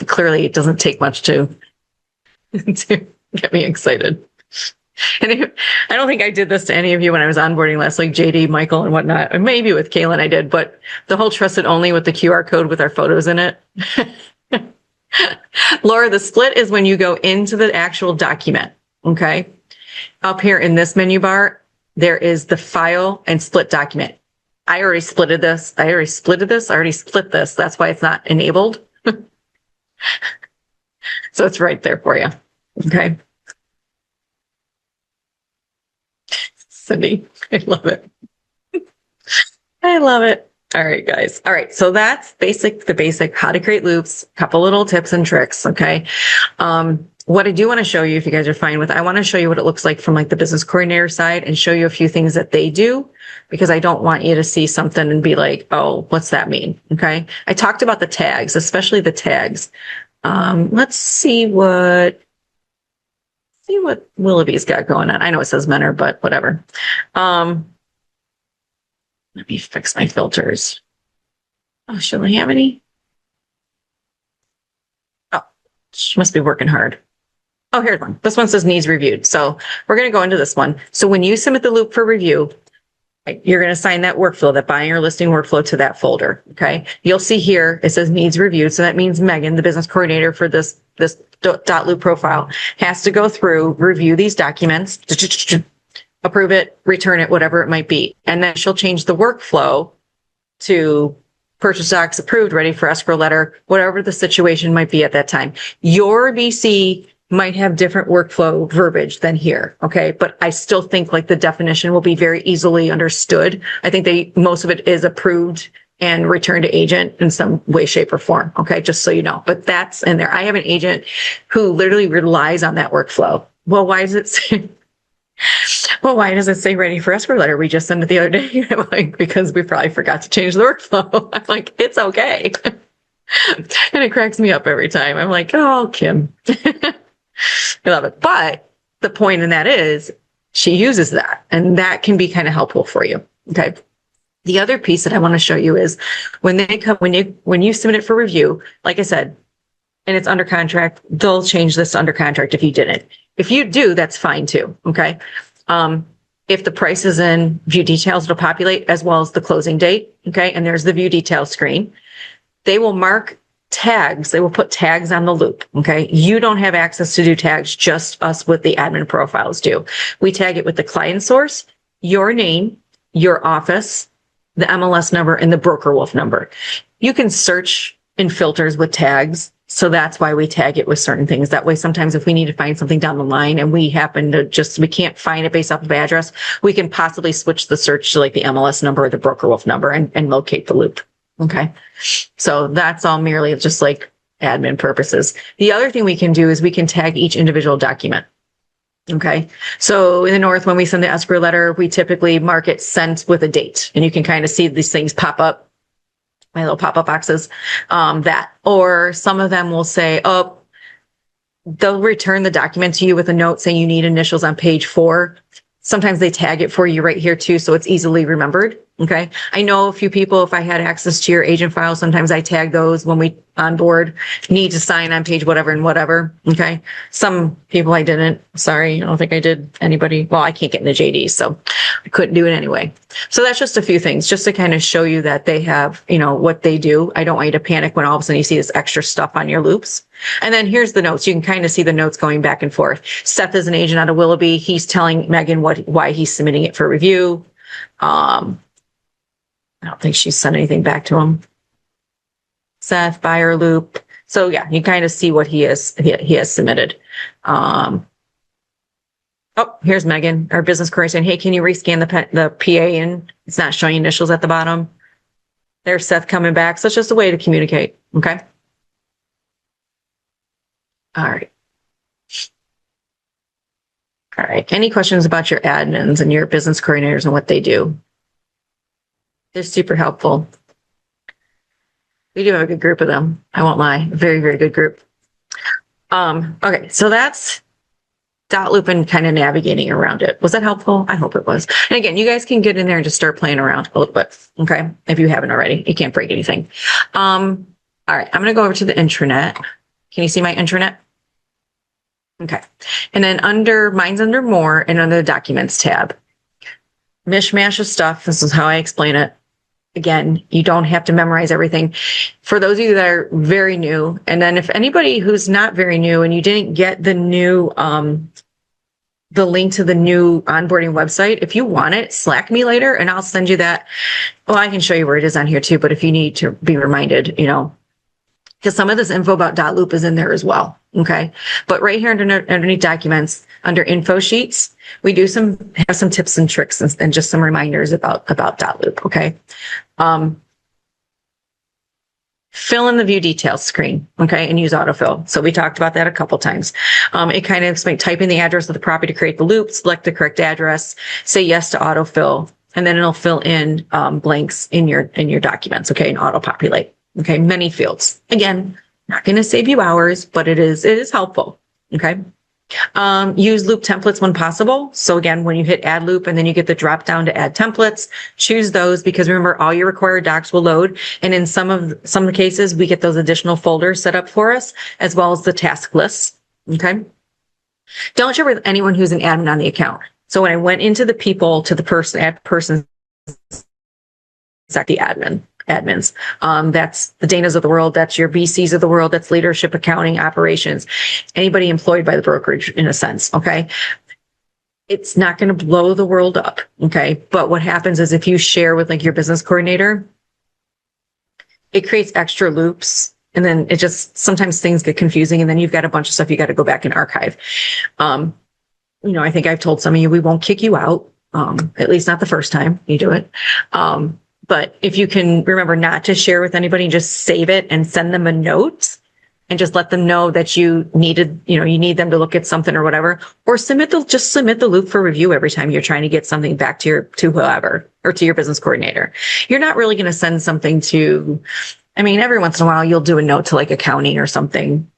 Clearly it doesn't take much to get me excited. And I don't think I did this to any of you when I was onboarding last, like JD, Michael, and whatnot. Maybe with Kaylin I did, but the whole trusted only with the QR code with our photos in it. Laura, the split is when you go into the actual document, okay? Up here in this menu bar, there is the file and split document. I already split this. I already split this. That's why it's not enabled. So it's right there for you, okay? Cindy, I love it. I love it. All right, guys. All right. So that's the basic how to create loops, couple little tips and tricks. Okay. What I do want to show you, if you guys are fine with, I want to show you what it looks like from like the business coordinator side and show you a few things that they do, because I don't want you to see something and be like, oh, what's that mean? Okay. I talked about the tags, especially the tags. Let's see what Willoughby's got going on. I know it says Menor, but whatever. Let me fix my filters. Oh, should I have any? Oh, she must be working hard. Oh, here's one. This one says needs reviewed. So we're going to go into this one. So when you submit the loop for review, you're going to assign that workflow, that buying or listing workflow, to that folder. Okay. You'll see here, it says needs reviewed. So that means Megan, the business coordinator for this Dotloop profile, has to go through, review these documents, approve it, return it, whatever it might be. And then she'll change the workflow to purchase docs approved, ready for escrow letter, whatever the situation might be at that time. Your BC might have different workflow verbiage than here. Okay. But I still think like the definition will be very easily understood. I think most of it is approved and returned to agent in some way, shape, or form. Okay. Just so you know, but that's in there. I have an agent who literally relies on that workflow. Well, why does it say ready for escrow letter? We just sent it the other day. I'm like, because we probably forgot to change the workflow. I'm like, it's okay. And it cracks me up every time. I'm like, oh, Kim. I love it. But the point in that is she uses that, and that can be kind of helpful for you. Okay. The other piece that I want to show you is when you submit it for review, like I said, and it's under contract, they'll change this to under contract if you didn't. If you do, that's fine too. Okay. If the price is in view details, it'll populate as well as the closing date. Okay. And there's the view details screen. They will mark tags. They will put tags on the loop. Okay. You don't have access to do tags, just us with the admin profiles do. We tag it with the client source, your name, your office, the MLS number, and the broker wolf number. You can search in filters with tags. So that's why we tag it with certain things. That way, sometimes if we need to find something down the line and we happen to we can't find it based off of address, we can possibly switch the search to like the MLS number or the broker wolf number and locate the loop. Okay. So that's all merely just like admin purposes. The other thing we can do is we can tag each individual document. Okay. So in the north, when we send the escrow letter, we typically mark it sent with a date, and you can kind of see these things pop up my little pop-up boxes, that, or some of them will say, oh, they'll return the document to you with a note saying you need initials on page 4. Sometimes they tag it for you right here too, so it's easily remembered. Okay. I know a few people, if I had access to your agent file, sometimes I tag those when we onboard, need to sign on page whatever and whatever. Okay. Some people I didn't. Sorry. I don't think I did anybody. Well, I can't get into JD, so I couldn't do it anyway. So that's just a few things just to kind of show you that they have, what they do. I don't want you to panic when all of a sudden you see this extra stuff on your loops. And then here's the notes. You can kind of see the notes going back and forth. Seth is an agent out of Willoughby. He's telling Megan why he's submitting it for review. I don't think she sent anything back to him. Seth, buyer loop. So yeah, you kind of see what he has submitted. Oh, here's Megan, our business courier, saying, hey, can you rescan the PA and it's not showing initials at the bottom. There's Seth coming back. So it's just a way to communicate. Okay. All right. All right. Any questions about your admins and your business coordinators and what they do? They're super helpful. We do have a good group of them. I won't lie. Very, very good group. Okay. So that's Dotloop and kind of navigating around it. Was that helpful? I hope it was. And again, you guys can get in there and just start playing around a little bit. Okay. If you haven't already, you can't break anything. All right. I'm going to go over to the intranet. Can you see my intranet? Okay. And then mine's under more and under the documents tab. Mishmash of stuff. This is how I explain it. Again, you don't have to memorize everything. For those of you that are very new, and then if anybody who's not very new and you didn't get the new, the link to the new onboarding website, if you want it, Slack me later and I'll send you that. Well, I can show you where it is on here too, but if you need to be reminded, because some of this info about Dotloop is in there as well. Okay. But right here underneath documents, under info sheets, we do have some tips and tricks and just some reminders about Dotloop. Okay. Fill in the view details screen. Okay. And use autofill. So we talked about that a couple times. It kind of explains, type in the address of the property to create the loop, select the correct address, say yes to autofill, and then it'll fill in blanks in your documents. Okay. And auto populate. Okay. Many fields. Again, not going to save you hours, but it is helpful. Okay. Use loop templates when possible. So again, when you hit add loop and then you get the drop down to add templates, choose those because remember all your required docs will load. And in some of the cases, we get those additional folders set up for us as well as the task lists. Okay. Don't share with anyone who's an admin on the account. So when I went into the people to the add person, it's the admins. That's the Danas of the world. That's your VCs of the world. That's leadership, accounting, operations, anybody employed by the brokerage in a sense. Okay. It's not going to blow the world up. Okay. But what happens is if you share with like your business coordinator, it creates extra loops. And then it just, sometimes things get confusing and then you've got a bunch of stuff you got to go back and archive. I think I've told some of you, we won't kick you out. At least not the first time you do it. But if you can remember not to share with anybody, just save it and send them a note and just let them know that you need them to look at something or whatever, or submit the loop for review every time you're trying to get something back to whoever or to your business coordinator. You're not really going to send something every once in a while you'll do a note to like accounting or something,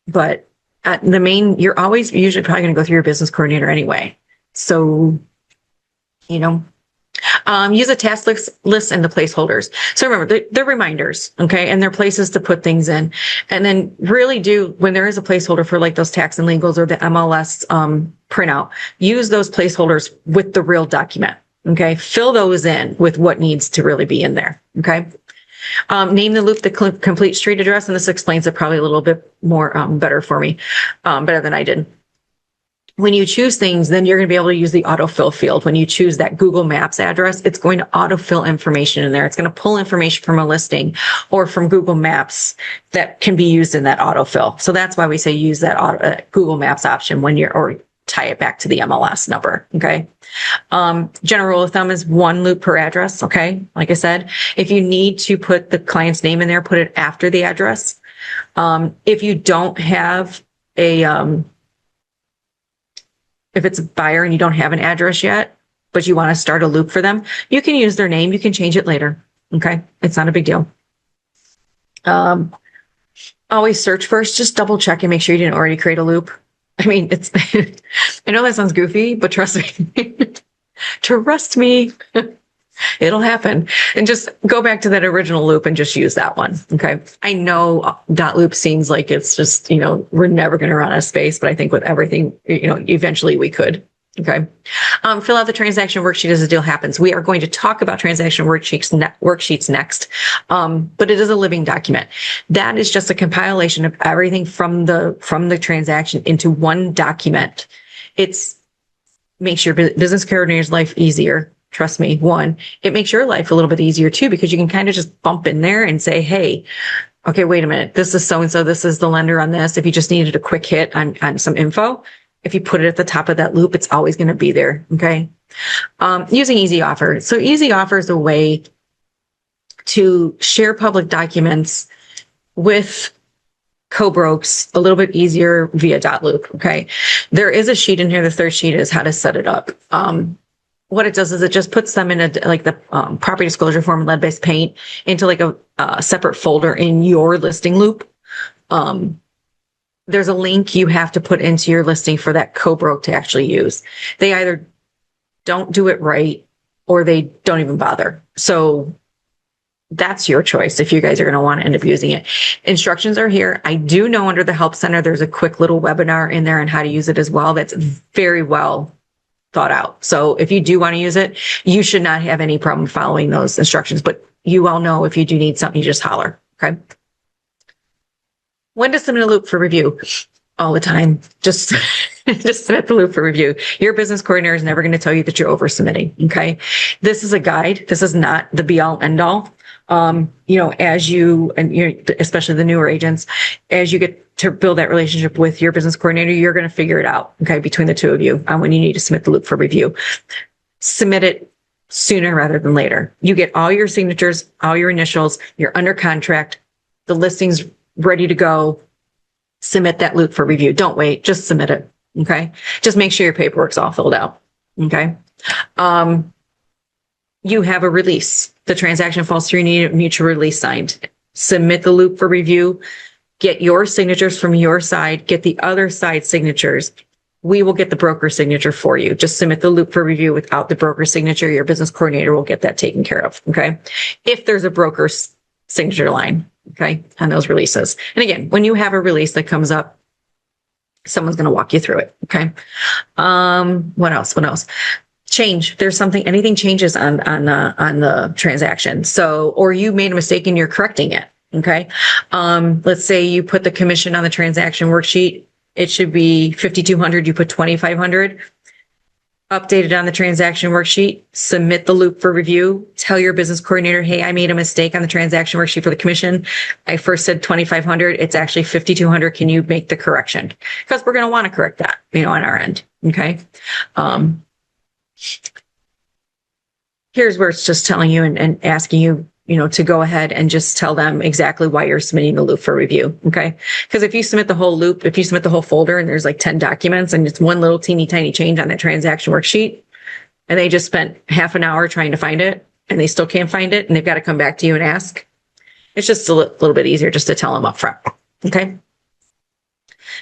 but you're always usually probably going to go through your business coordinator anyway. So, use a task list and the placeholders. So remember, they're reminders, okay? And they're places to put things in. And then really when there is a placeholder for like those tax and legals or the MLS printout, use those placeholders with the real document, okay? Fill those in with what needs to really be in there, okay? Name the loop the complete street address, and this explains it probably a little bit more better for me, better than I did. When you choose things, then you're going to be able to use the autofill field. When you choose that Google Maps address, it's going to autofill information in there. It's going to pull information from a listing or from Google Maps that can be used in that autofill. So that's why we say use that Google Maps option or tie it back to the MLS number. Okay. General rule of thumb is 1 loop per address. Okay. Like I said, if you need to put the client's name in there, put it after the address. If you don't have if it's a buyer and you don't have an address yet, but you want to start a loop for them, you can use their name. You can change it later. Okay. It's not a big deal. Um, always search first, just double check and make sure you didn't already create a loop. I mean, it's, I know that sounds goofy, but trust me, trust me, it'll happen. And just go back to that original loop and just use that one. Okay. I know Dotloop seems like it's just, we're never going to run out of space, but I think with everything, eventually we could. Okay. Fill out the transaction worksheet as the deal happens. We are going to talk about transaction worksheets next. But it is a living document. That is just a compilation of everything from the transaction into one document. It's makes your business coordinator's life easier. Trust me. One, it makes your life a little bit easier too, because you can kind of just bump in there and say, hey, okay, wait a minute. This is so-and-so. This is the lender on this. If you just needed a quick hit on some info, if you put it at the top of that loop, it's always going to be there. Okay. Using Easy Offer. So Easy Offer is a way to share public documents with co-brokes a little bit easier via Dotloop. Okay. There is a sheet in here. The third sheet is how to set it up. What it does is it just puts them in the property disclosure form, lead-based paint, into like a separate folder in your listing loop. There's a link you have to put into your listing for that co-broke to actually use. They either don't do it right or they don't even bother. So that's your choice if you guys are going to want to end up using it. Instructions are here. I do know under the Help Center, there's a quick little webinar in there on how to use it as well. That's very well thought out. So if you do want to use it, you should not have any problem following those instructions, but you all know if you do need something, you just holler. Okay. When to submit a loop for review? All the time. Just submit the loop for review. Your business coordinator is never going to tell you that you're over submitting. Okay. This is a guide. This is not the be all end all. As especially the newer agents, as you get to build that relationship with your business coordinator, you're going to figure it out. Okay. Between the two of you on when you need to submit the loop for review. Submit it sooner rather than later. You get all your signatures, all your initials, you're under contract, the listing's ready to go. Submit that loop for review. Don't wait. Just submit it. Okay. Just make sure your paperwork's all filled out. Okay. You have a release. The transaction falls through. You need a mutual release signed. Submit the loop for review. Get your signatures from your side. Get the other side signatures. We will get the broker signature for you. Just submit the loop for review without the broker signature. Your business coordinator will get that taken care of. Okay. If there's a broker's signature line. Okay. On those releases. And again, when you have a release that comes up, someone's going to walk you through it. Okay. What else? Change. There's anything changes on the transaction. So, or you made a mistake and you're correcting it. Okay. Let's say you put the commission on the transaction worksheet. It should be 5,200. You put 2,500. Updated on the transaction worksheet, submit the loop for review, tell your business coordinator, hey, I made a mistake on the transaction worksheet for the commission. I first said 2,500. It's actually 5,200. Can you make the correction? Because we're going to want to correct that, on our end. Okay. Here's where it's just telling you and asking you, to go ahead and just tell them exactly why you're submitting the loop for review. Okay. Because if you submit the whole loop, if you submit the whole folder and there's like 10 documents and it's one little teeny tiny change on that transaction worksheet, and they just spent half an hour trying to find it and they still can't find it and they've got to come back to you and ask, it's just a little bit easier just to tell them up front. Okay. And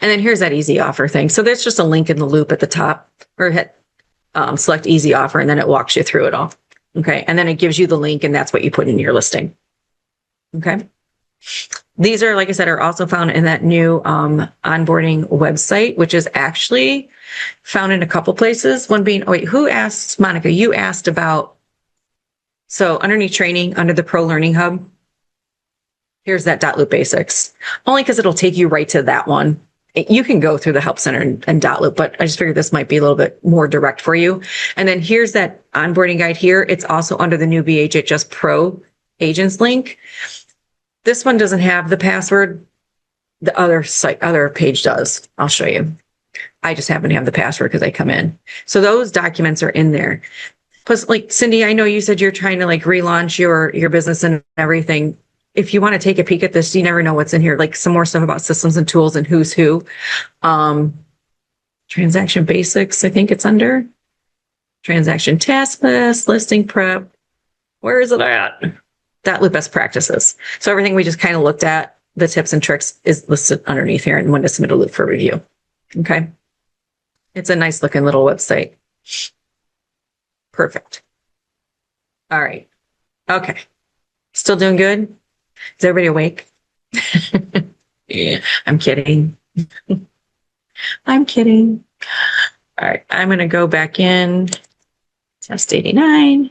then here's that Easy Offer thing. So there's just a link in the loop at the top, or hit select Easy Offer, and then it walks you through it all. Okay. And then it gives you the link and that's what you put in your listing. Okay. These are, like I said, are also found in that new onboarding website, which is actually found in a couple places. One being, who asked, Monica, you asked about, so underneath training, under the Pro Learning Hub, here's that Dotloop Basics, only because it'll take you right to that one. You can go through the Help Center and Dotloop, but I just figured this might be a little bit more direct for you. And then here's that onboarding guide here. It's also under the new BHHS Pro Agents link. This one doesn't have the password. The other page does. I'll show you. I just happen to have the password because I come in. So those documents are in there. Plus, like Cindy, I know you said you're trying to relaunch your business and everything. If you want to take a peek at this, you never know what's in here. Like some more stuff about systems and tools and who's who. Transaction basics, I think it's under. Transaction task list, listing prep. Where is it at? Dotloop best practices. So everything we just kind of looked at, the tips and tricks, is listed underneath here and when to submit a loop for review. Okay. It's a nice looking little website. Perfect. All right. Okay. Still doing good? Is everybody awake? Yeah, I'm kidding. I'm kidding. All right. I'm going to go back in. Test 89.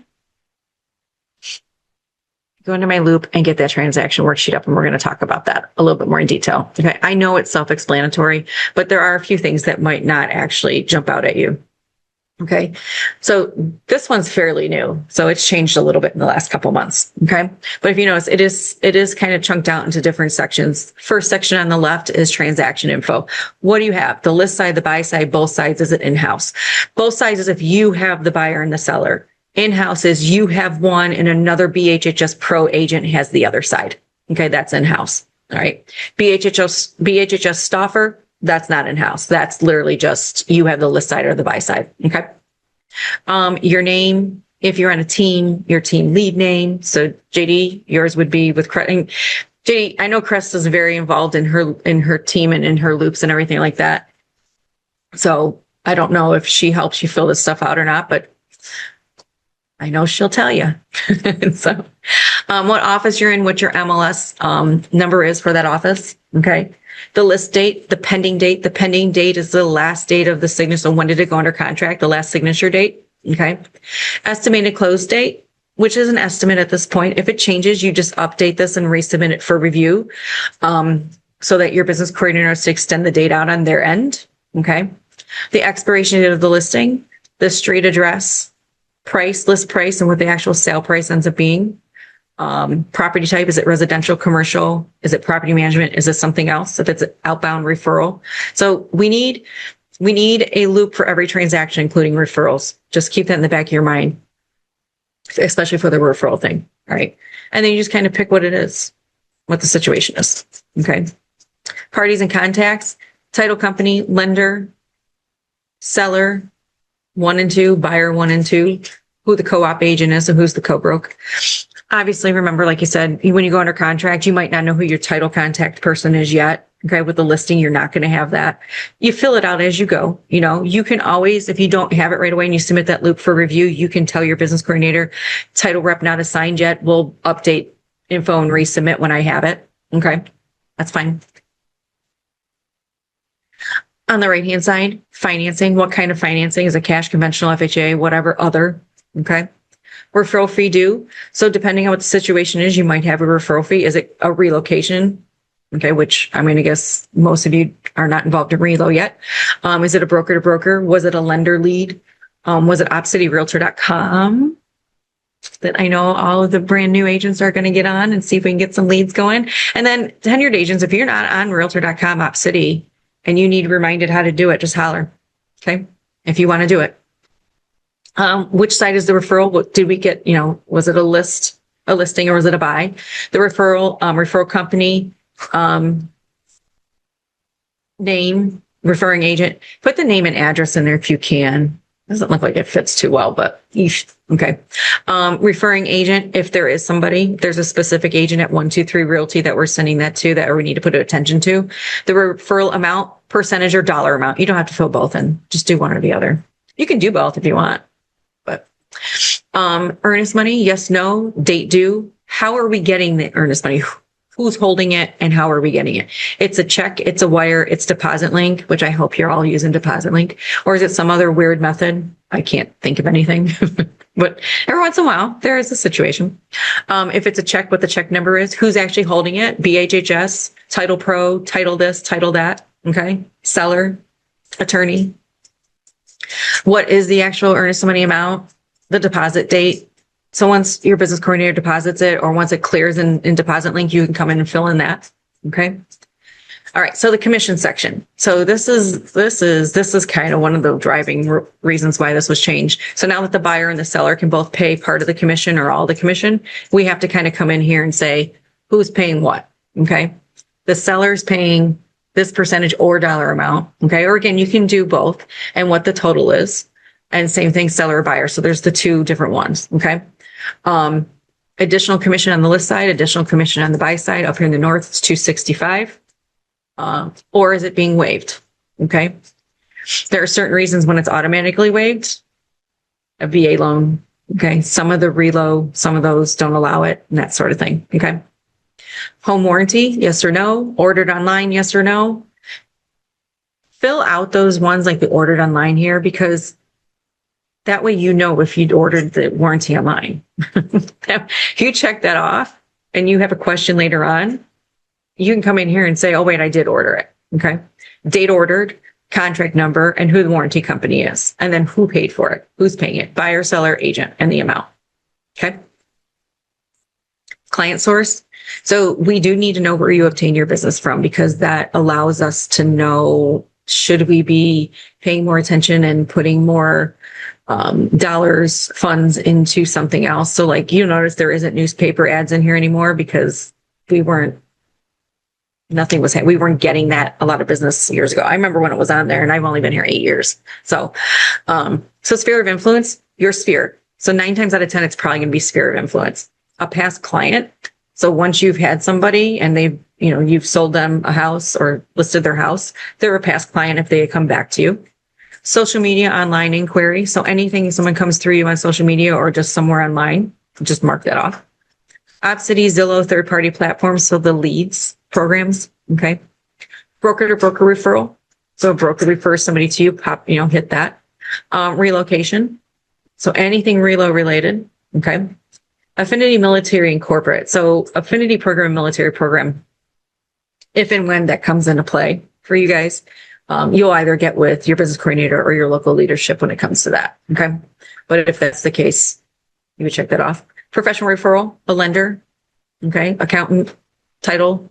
Go into my loop and get that transaction worksheet up, and we're going to talk about that a little bit more in detail. Okay. I know it's self-explanatory, but there are a few things that might not actually jump out at you. Okay. So this one's fairly new. So it's changed a little bit in the last couple months. Okay. But if you notice, it is kind of chunked out into different sections. First section on the left is transaction info. What do you have? The list side, the buy side, both sides. Is it in-house? Both sides is if you have the buyer and the seller. In-house is you have one and another BHHS Pro agent has the other side. Okay. That's in-house. All right. BHHS staffer. That's not in-house. That's literally just you have the list side or the buy side. Okay. Your name, if you're on a team, your team lead name. So JD, yours would be with JD. I know Cresta's very involved in her team and in her loops and everything like that. So I don't know if she helps you fill this stuff out or not, but I know she'll tell you. So, what office you're in, what your MLS number is for that office. Okay. The list date, the pending date. The pending date is the last date of the signature. So when did it go under contract? The last signature date. Okay. Estimated close date, which is an estimate at this point. If it changes, you just update this and resubmit it for review, so that your business coordinator has to extend the date out on their end. Okay. The expiration date of the listing, the street address, price, list price, and what the actual sale price ends up being. Property type, is it residential, commercial? Is it property management? Is it something else? If it's an outbound referral. So we need a loop for every transaction, including referrals. Just keep that in the back of your mind, especially for the referral thing. All right. And then you just kind of pick what it is, what the situation is. Okay. Parties and contacts, title company, lender, seller, 1 and 2, buyer 1 and 2, who the co-op agent is, and who's the co-broke. Obviously, remember, like you said, when you go under contract, you might not know who your title contact person is yet. Okay. With the listing, you're not going to have that. You fill it out as you go. You know, you can always, if you don't have it right away and you submit that loop for review, you can tell your business coordinator, title rep not assigned yet. We'll update info and resubmit when I have it. Okay. That's fine. On the right-hand side, financing. What kind of financing? Is it cash, conventional, FHA, whatever, other? Okay. Referral fee due. So depending on what the situation is, you might have a referral fee. Is it a relocation? Okay, which I'm going to guess most of you are not involved in relo yet. Is it a broker to broker? Was it a lender lead? Was it OpCityRealtor.com? That I know all of the brand new agents are going to get on and see if we can get some leads going. And then tenured agents, if you're not on Realtor.com, OpCity, and you need reminded how to do it, just holler. Okay, if you want to do it. Which side is the referral? What did we get? You know, was it a listing, or was it a buy? The referral company, name, referring agent. Put the name and address in there if you can. Doesn't look like it fits too well, but okay. Referring agent, if there is somebody, there's a specific agent at 123 Realty that we're sending that to, that we need to put attention to. The referral amount, percentage, or dollar amount. You don't have to fill both in. Just do one or the other. You can do both if you want. But earnest money, yes, no, date due. How are we getting the earnest money? Who's holding it and how are we getting it? It's a check, it's a wire, it's deposit link, which I hope you're all using deposit link. Or is it some other weird method? I can't think of anything, but every once in a while there is a situation. If it's a check, what the check number is, who's actually holding it? BHHS, Title Pro, title this, title that. Okay. Seller, attorney. What is the actual earnest money amount? The deposit date. So once your business coordinator deposits it, or once it clears in deposit link, you can come in and fill in that. Okay. All right. So the commission section. So this is kind of one of the driving reasons why this was changed. So now that the buyer and the seller can both pay part of the commission or all the commission, we have to kind of come in here and say, who's paying what? Okay. The seller's paying this percentage or dollar amount. Okay. Or again, you can do both and what the total is. And same thing, seller or buyer. So there's the two different ones. Okay. And Additional commission on the list side, additional commission on the buy side. Up here in the north, it's 265. Or is it being waived? Okay. There are certain reasons when it's automatically waived. A VA loan. Okay. Some of the reload, some of those don't allow it and that sort of thing. Okay. Home warranty, yes or no. Ordered online, yes or no. Fill out those ones like the ordered online here, because that way you know if you'd ordered the warranty online. If you check that off and you have a question later on, you can come in here and say, oh, wait, I did order it. Okay. Date ordered, contract number, and who the warranty company is, and then who paid for it, who's paying it, buyer, seller, agent, and the amount. Okay. Client source. So we do need to know where you obtain your business from, because that allows us to know, should we be paying more attention and putting more dollars, funds into something else. So like you notice there isn't newspaper ads in here anymore because we weren't getting that a lot of business years ago. I remember when it was on there, and I've only been here 8 years. So sphere of influence, your sphere. So 9 times out of 10, it's probably going to be sphere of influence. A past client. So once you've had somebody and you've sold them a house or listed their house, they're a past client if they come back to you. Social media, online inquiry. So anything someone comes through you on social media or just somewhere online, just mark that off. Opcity, Zillow, third-party platforms. So the leads programs. Okay. Broker to broker referral. So a broker refers somebody to you, hit that. Relocation. So anything relo related. Okay. Affinity, military, and corporate. So affinity program, military program. If and when that comes into play for you guys, you'll either get with your business coordinator or your local leadership when it comes to that. Okay. But if that's the case, you would check that off. Professional referral, a lender. Okay. Accountant, title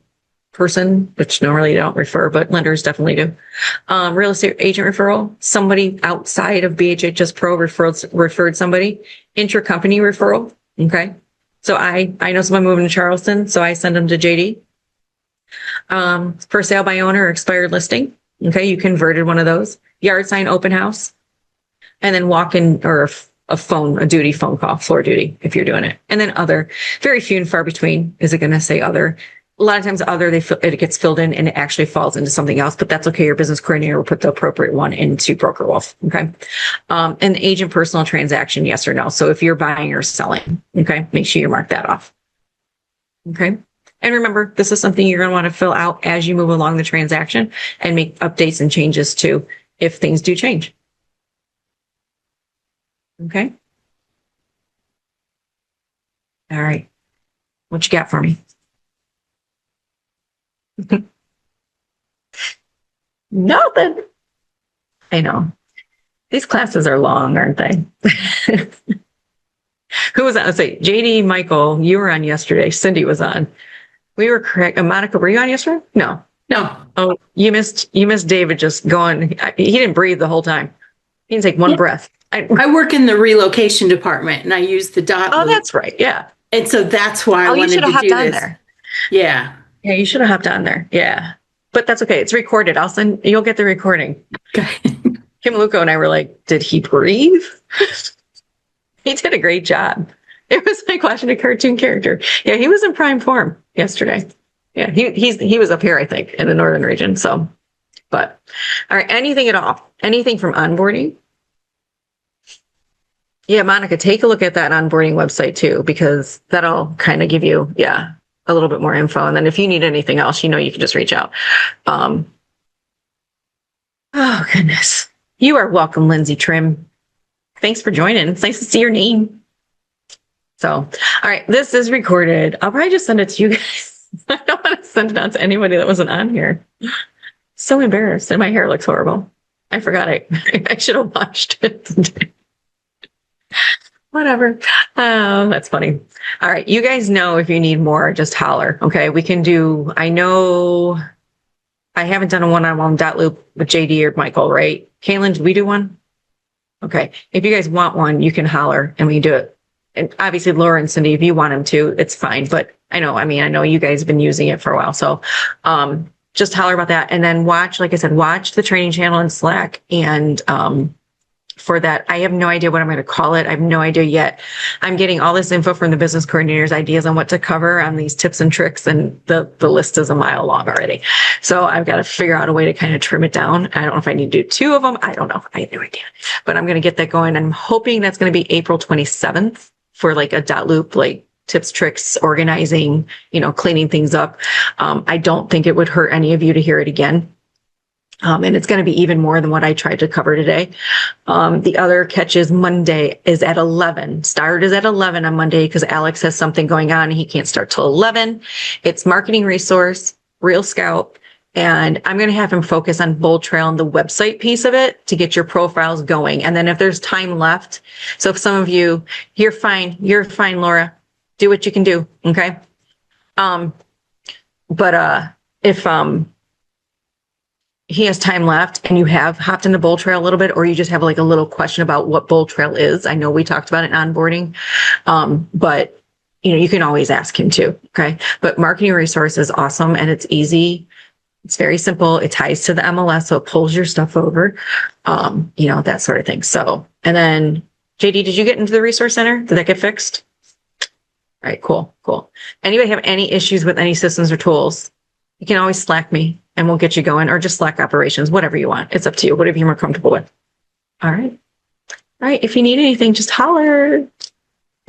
person, which normally don't refer, but lenders definitely do. Real estate agent referral, somebody outside of BHHS Pro referred somebody. Intra-company referral. Okay. So I know someone moving to Charleston, so I send them to JD. For sale by owner or expired listing. Okay. You converted one of those. Yard sign, open house, and then walk in, or a duty phone call, floor duty, if you're doing it. And then other, very few and far between. Is it going to say other? A lot of times other, it gets filled in and it actually falls into something else, but that's okay. Your business coordinator will put the appropriate one into Broker Wolf. Okay. And agent personal transaction, yes or no. So if you're buying or selling, okay, make sure you mark that off. Okay. And remember, this is something you're going to want to fill out as you move along the transaction and make updates and changes to if things do change. Okay. All right. What you got for me? Nothing. I know. These classes are long, aren't they? Who was on? Let's say JD, Michael, you were on yesterday. Cindy was on. We were correct. Monica, were you on yesterday? No. Oh, you missed David just going. He didn't breathe the whole time. He didn't take one breath. I work in the relocation department and I use the Dotloop. Oh, that's right. Yeah. And so that's why I wanted to do this. You should have hopped on there. Yeah. Yeah, you should have hopped on there. Yeah. But that's okay. It's recorded. You'll get the recording. Okay. Kim Luco and I were like, did he breathe? He did a great job. It was like watching a cartoon character. Yeah, he was in prime form yesterday. Yeah, he was up here, I think, in the northern region. So, but all right, anything at all, anything from onboarding. Yeah, Monica, take a look at that onboarding website too, because that'll kind of give you, a little bit more info. And then if you need anything else, you can just reach out. Oh goodness. You are welcome, Lindsay Trim. Thanks for joining. It's nice to see your name. So, all right, this is recorded. I'll probably just send it to you guys. I don't want to send it out to anybody that wasn't on here. So embarrassed, and my hair looks horrible. I forgot I should have washed it. Whatever. Oh, that's funny. All right. You guys know if you need more, just holler. Okay. We can do, I know I haven't done a one-on-one Dotloop with JD or Michael, right? Kaylin, did we do one? Okay. If you guys want one, you can holler and we can do it. And obviously Laura and Cindy, if you want them to, it's fine. But I know you guys have been using it for a while. So, just holler about that. And then watch, like I said, watch the training channel in Slack and, for that. I have no idea what I'm going to call it. I have no idea yet. I'm getting all this info from the business coordinators, ideas on what to cover on these tips and tricks, and the list is a mile long already. So I've got to figure out a way to kind of trim it down. I don't know if I need to do 2 of them. I don't know. I have no idea. But I'm going to get that going. I'm hoping that's going to be April 27th for like a Dotloop, like tips, tricks, organizing, cleaning things up. I don't think it would hurt any of you to hear it again. And it's going to be even more than what I tried to cover today. The other catch is Monday is at 11. Start is at 11 on Monday because Alex has something going on and he can't start till 11. It's marketing resource, Real Scout. And I'm going to have him focus on Bold Trail and the website piece of it to get your profiles going. And then if there's time left, so if some of you, you're fine, Laura, do what you can do. Okay. If, he has time left and you have hopped into Bold Trail a little bit, or you just have like a little question about what Bold Trail is. I know we talked about it in onboarding, but you can always ask him too. Okay. But marketing resource is awesome and it's easy. It's very simple. It ties to the MLS. So it pulls your stuff over, that sort of thing. So, and then JD, did you get into the resource center? Did that get fixed? All right, cool. Anybody have any issues with any systems or tools? You can always Slack me and we'll get you going, or just Slack operations, whatever you want. It's up to you, whatever you're more comfortable with. All right. If you need anything, just holler.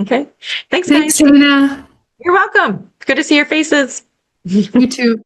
Okay. Thanks, guys. Thanks, Hannah. You're welcome. Good to see your faces. You too.